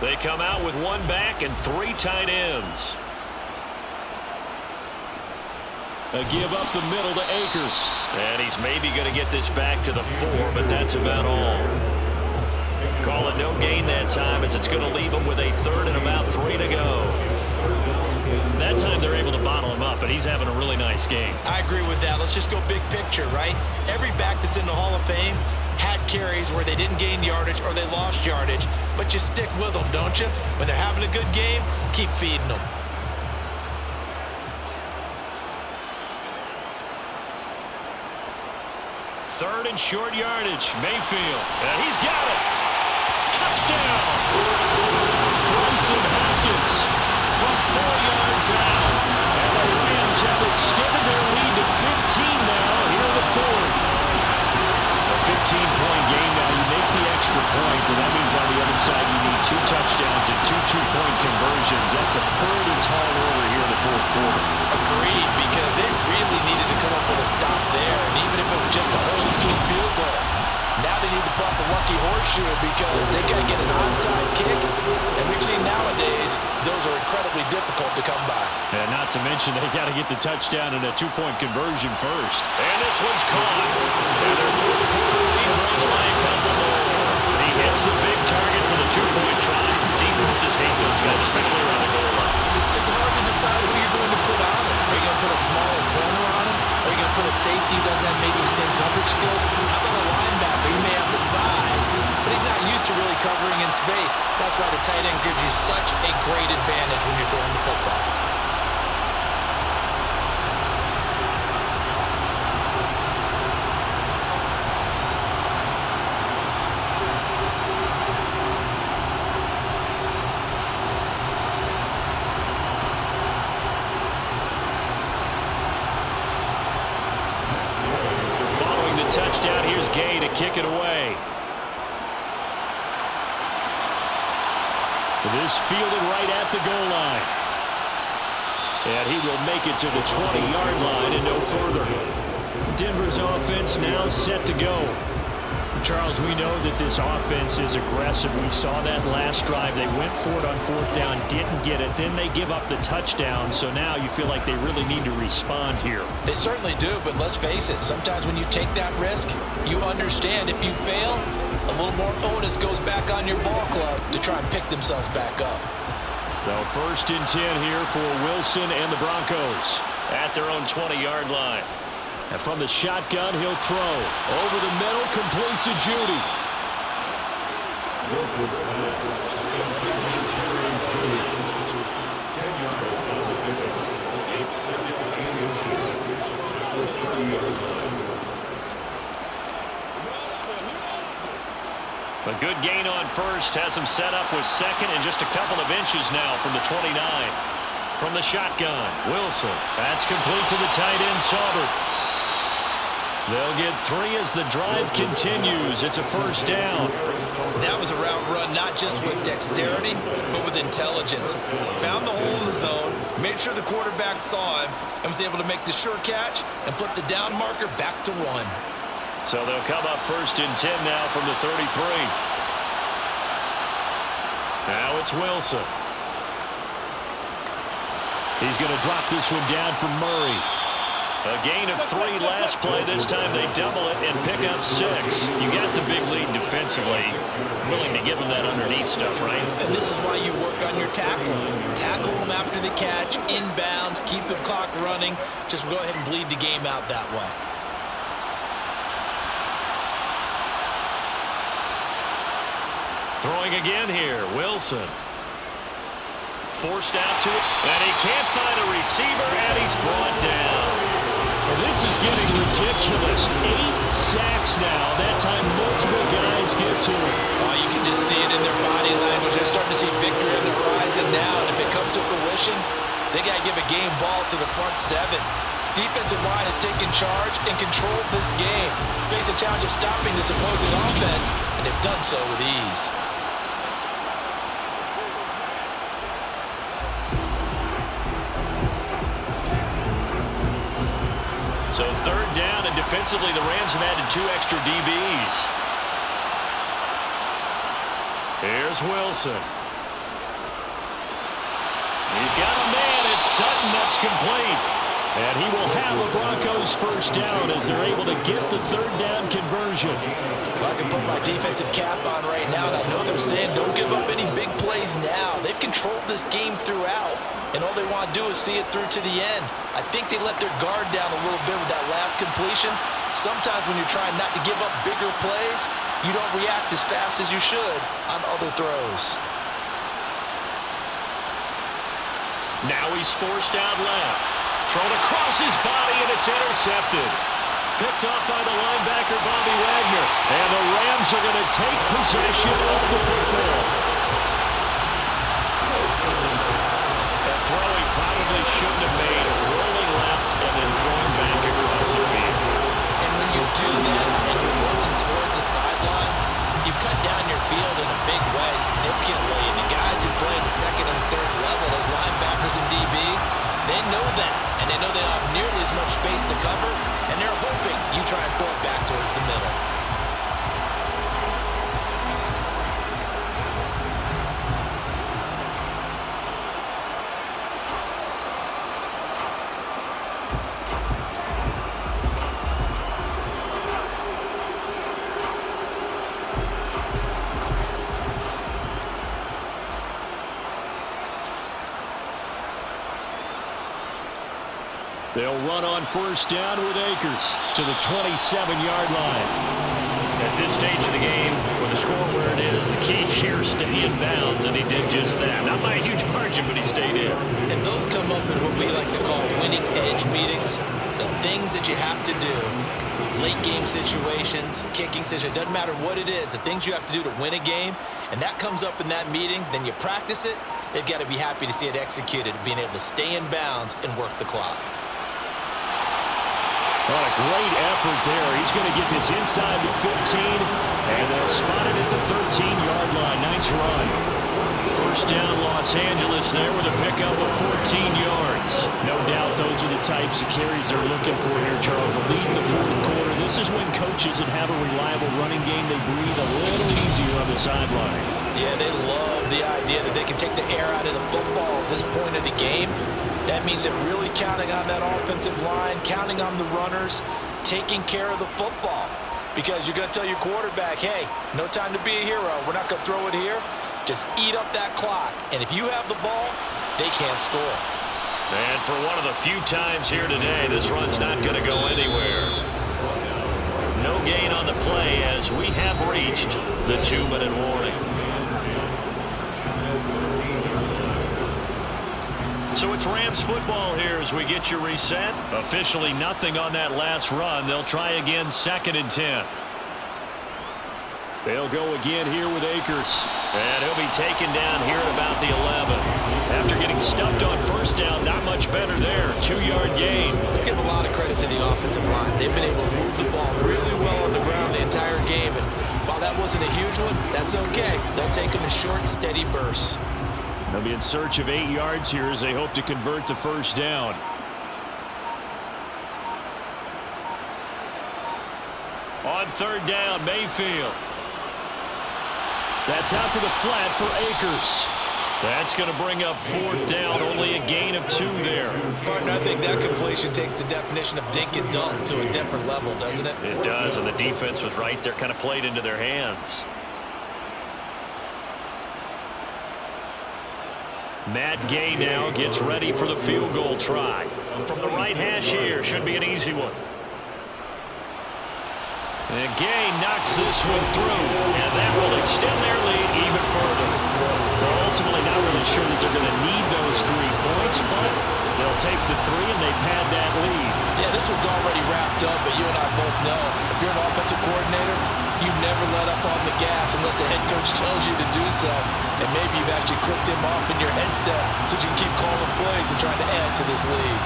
They come out with 1 back and 3 tight ends. A give up the middle to Akers. And he's maybe going to get this back to the 4, but that's about all. Call it no gain that time, as it's going to leave him with a 3rd and about 3 to go. That time they're able to bottle him up, and he's having a really nice game. I agree with that. Let's just go big picture, right? Every back that's in the Hall of Fame had carries where they didn't gain yardage or they lost yardage, but you stick with them, don't you? When they're having a good game, keep feeding them. Third and short yardage. Mayfield. And he's got it. Touchdown. Bryson Hopkins from 4 yards out. And the Rams have extended their lead to 15 now here in the 4th. A 15-point game now. You make the extra point, and that means on the other side you need 2 touchdowns and 2 two-point conversions. That's a pretty tall order here in the 4th quarter. Agreed, because they really needed to come up with a stop there, and even if it was just a hold to a field goal. Now they need to pop the lucky horseshoe because they got to get an onside kick, and we've seen nowadays those are incredibly difficult to come by. And not to mention they got to get the touchdown and a 2-point conversion first. And this one's caught. And their 4th quarter lead grows by a couple more. He hits the big target for the 2-point try. Defenses hate those guys, especially around the goal line. It's hard to decide who you're going to put on him. Are you going to put a smaller corner on him? Are you going to put a safety who doesn't have maybe the same coverage skills? How about a linebacker? He may have the size, but he's not used to really covering in space. That's why the tight end gives you such a great advantage when you're throwing the football. Touchdown, here's Gay to kick it away. This fielded right at the goal line. And he will make it to the 20-yard line and no further. Denver's offense now set to go. Charles, we know that this offense is aggressive. We saw that last drive. They went for it on 4th down, didn't get it. Then they give up the touchdown. So now you feel like they really need to respond here. They certainly do, but let's face it. Sometimes when you take that risk, you understand if you fail, a little more onus goes back on your ball club to try and pick themselves back up. So 1st and 10 here for Wilson and the Broncos. At their own 20-yard line. And from the shotgun, he'll throw. Over the middle, complete to Judy. A good gain on first. Has him set up with 2nd and just a couple of inches now from the 29. From the shotgun, Wilson. That's complete to the tight end, Saubert. They'll get 3 as the drive continues. It's a 1st down. That was a route run not just with dexterity, but with intelligence. Found the hole in the zone, made sure the quarterback saw him, and was able to make the sure catch and flip the down marker back to 1. So they'll come up 1st and 10 now from the 33. Now it's Wilson. He's going to drop this one down for Murray. A gain of 3 last play. This time they double it and pick up 6. You got the big lead defensively. Willing to give them that underneath stuff, right? And this is why you work on your tackling. Tackle them after the catch, inbounds, keep the clock running. Just go ahead and bleed the game out that way. Throwing again here, Wilson. Forced out to it, and he can't find a receiver, and he's brought down. Well, this is getting ridiculous. 8 sacks now. That time multiple guys get to him. Oh, you can just see it in their body language. They're starting to see victory on the horizon now, and if it comes to fruition, they got to give a game ball to the front 7. Defensive line has taken charge and controlled this game. Face a challenge of stopping this opposing offense, and they've done so with ease. So 3rd down, and defensively the Rams have added 2 extra DBs. Here's Wilson. He's got a man. It's Sutton. That's complete. And he will have a Broncos first down as they're able to get the 3rd down conversion. Well, I can put my defensive cap on right now, and I know they're saying don't give up any big plays now. They've controlled this game throughout, and all they want to do is see it through to the end. I think they let their guard down a little bit with that last completion. Sometimes when you're trying not to give up bigger plays, you don't react as fast as you should on other throws. Now he's forced out left. Thrown across his body, and it's intercepted. Picked off by the linebacker, Bobby Wagner. And the Rams are going to take possession of the football. That throw he probably shouldn't have made. Rolling left and then throwing back across the field. And when you do that and you're rolling towards the sideline, you've cut down your field in a big way significantly. And the guys who play in the 2nd and 3rd level as linebackers and DBs, they know that, and they know they don't have nearly as much space to cover, and they're hoping you try and throw it back towards the middle. They'll run on first down with Akers to the 27-yard line. At this stage of the game, with the score where it is, the key here is stay in bounds, and he did just that. Not by a huge margin, but he stayed in. And those come up in what we like to call winning edge meetings. The things that you have to do, late game situations, kicking situations, doesn't matter what it is, the things you have to do to win a game, and that comes up in that meeting, then you practice it, they've got to be happy to see it executed, being able to stay in bounds and work the clock. What a great effort there. He's going to get this inside the 15, and they'll spot it at the 13-yard line. Nice run. First down, Los Angeles there with a pickup of 14 yards. No doubt those are the types of carries they're looking for here, Charles. The lead in the 4th quarter. This is when coaches that have a reliable running game, they breathe a little easier on the sideline. Yeah, they love the idea that they can take the air out of the football at this point of the game. That means they're really counting on that offensive line, counting on the runners, taking care of the football. Because you're going to tell your quarterback, hey, no time to be a hero. We're not going to throw it here. Just eat up that clock. And if you have the ball, they can't score. And for one of the few times here today, this run's not going to go anywhere. No gain on the play as we have reached the 2-minute warning. So it's Rams football here as we get you reset. Officially nothing on that last run. They'll try again 2nd and 10. They'll go again here with Akers. And he'll be taken down here at about the 11. After getting stuffed on first down, not much better there. 2-yard gain. Let's give a lot of credit to the offensive line. They've been able to move the ball really well on the ground the entire game. And while that wasn't a huge one, that's okay. They'll take them in short, steady bursts. They'll be in search of 8 yards here as they hope to convert the first down. On 3rd down, Mayfield. That's out to the flat for Akers. That's going to bring up 4th down, only a gain of 2 there. Partner, I think that completion takes the definition of dink and dunk to a different level, doesn't it? It does, and the defense was right there, kind of played into their hands. Matt Gay now gets ready for the field goal try. From the right hash here, should be an easy one. And Gay knocks this one through, and that will extend their lead even further. They're ultimately not really sure that they're going to need those 3 points, but they'll take the 3, and they've had that lead. Yeah, this one's already wrapped up, but you and I both know if you're an offensive coordinator, you never let up on the gas unless the head coach tells you to do so. And maybe you've actually clicked him off in your headset so you can keep calling plays and trying to add to this lead.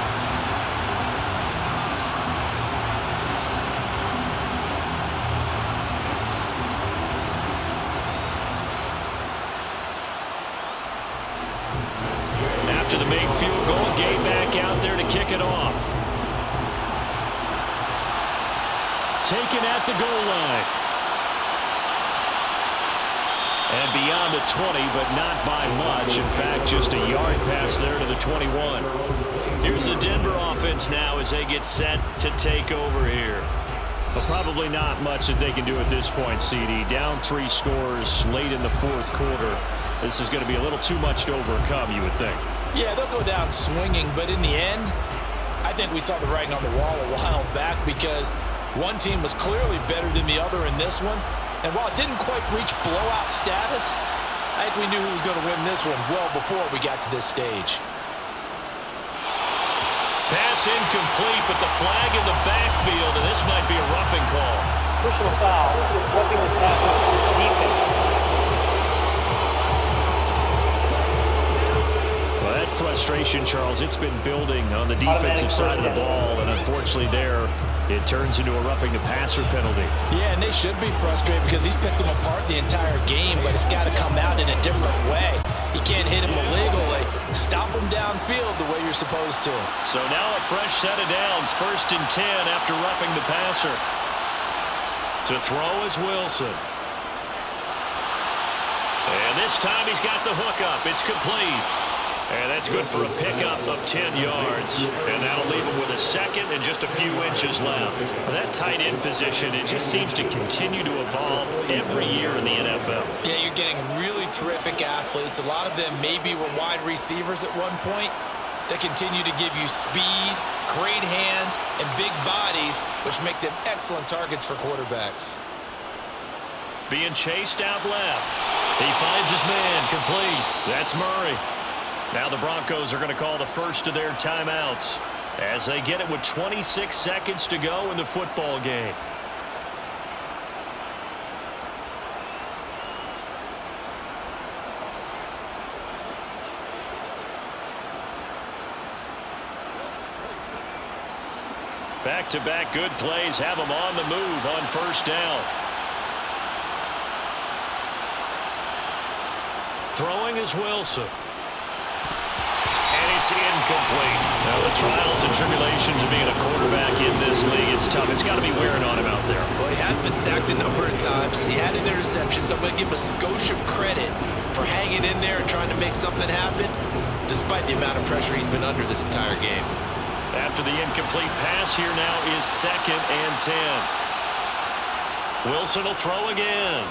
After the made field goal, Gay back out there to kick it off. Taken at the goal line. And beyond the 20, but not by much. In fact, just a yard pass there to the 21. Here's the Denver offense now as they get set to take over here. But probably not much that they can do at this point, CD. Down 3 scores late in the 4th quarter. This is going to be a little too much to overcome, you would think. Yeah, they'll go down swinging, but in the end, I think we saw the writing on the wall a while back because one team was clearly better than the other in this one. And while it didn't quite reach blowout status, I think we knew who was going to win this one well before we got to this stage. Pass incomplete, but the flag in the backfield, and this might be a roughing call. Personal foul. Roughing the tackle. Defense. Well, that frustration, Charles, it's been building on the defensive side of the ball, and unfortunately there, it turns into a roughing the passer penalty. Yeah, and they should be frustrated because he's picked them apart the entire game, but it's got to come out in a different way. You can't hit him illegally. Stop him downfield the way you're supposed to. So now a fresh set of downs, 1st and 10 after roughing the passer. To throw is Wilson. And this time he's got the hook up. It's complete. And that's good for a pickup of 10 yards. And that'll leave him with a 2nd and just a few inches left. That tight end position, it just seems to continue to evolve every year in the NFL. Yeah, you're getting really terrific athletes. A lot of them maybe were wide receivers at one point. They continue to give you speed, great hands, and big bodies, which make them excellent targets for quarterbacks. Being chased out left. He finds his man, complete. That's Murray. Now the Broncos are going to call the first of their timeouts as they get it with 26 seconds to go in the football game. Back-to-back good plays have them on the move on 1st down. Throwing is Wilson. It's incomplete. Now, the trials and tribulations of being a quarterback in this league, it's tough. It's got to be wearing on him out there. Well, he has been sacked a number of times. He had an interception, so I'm going to give him a skosh of credit for hanging in there and trying to make something happen, despite the amount of pressure he's been under this entire game. After the incomplete pass, here now is 2nd and 10. Wilson will throw again.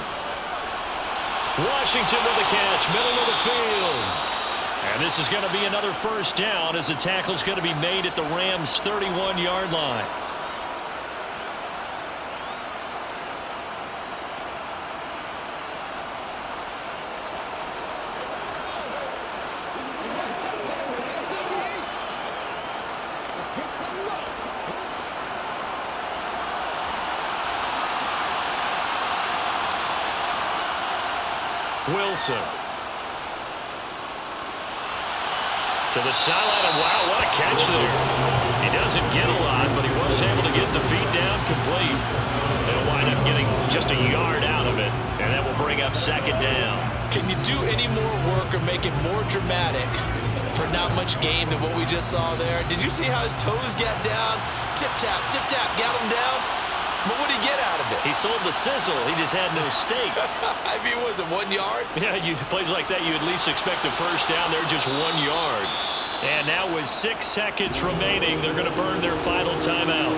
Washington with the catch, middle of the field. And this is going to be another 1st down as the tackle's going to be made at the Rams' 31-yard line. Wilson. To the sideline, and wow, what a catch there. He doesn't get a lot, but he was able to get the feet down complete. They'll wind up getting just a yard out of it, and that will bring up 2nd down. Can you do any more work or make it more dramatic for not much gain than what we just saw there? Did you see how his toes got down? Tip-tap, got him down. But what did he get out of it? He sold the sizzle. He just had no steak. I mean, was it 1 yard? Yeah, plays like that, you at least expect a 1st down. They're just 1 yard. And now with 6 seconds remaining, they're going to burn their final timeout.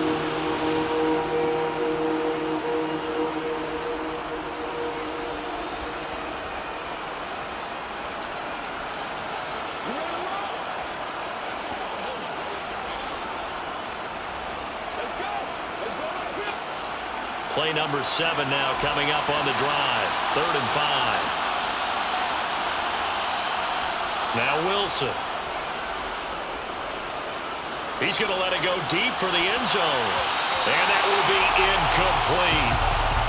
Play number 7 now coming up on the drive. 3rd and 5. Now Wilson. He's going to let it go deep for the end zone. And that will be incomplete.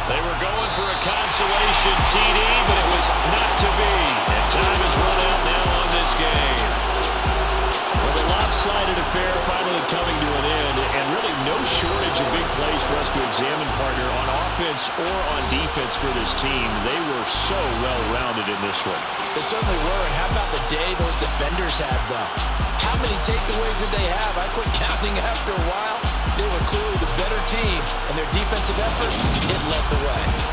They were going for a consolation TD, but it was not to be. And time has run out now on this game. Well, the lopsided affair finally coming to an end, and really no shortage of big plays for us to examine, partner, on offense or on defense for this team. They were so well-rounded in this one. They certainly were. And how about the day those defenders had, though? How many takeaways did they have? I quit counting after a while. They were clearly the better team, and their defensive effort, it led the way.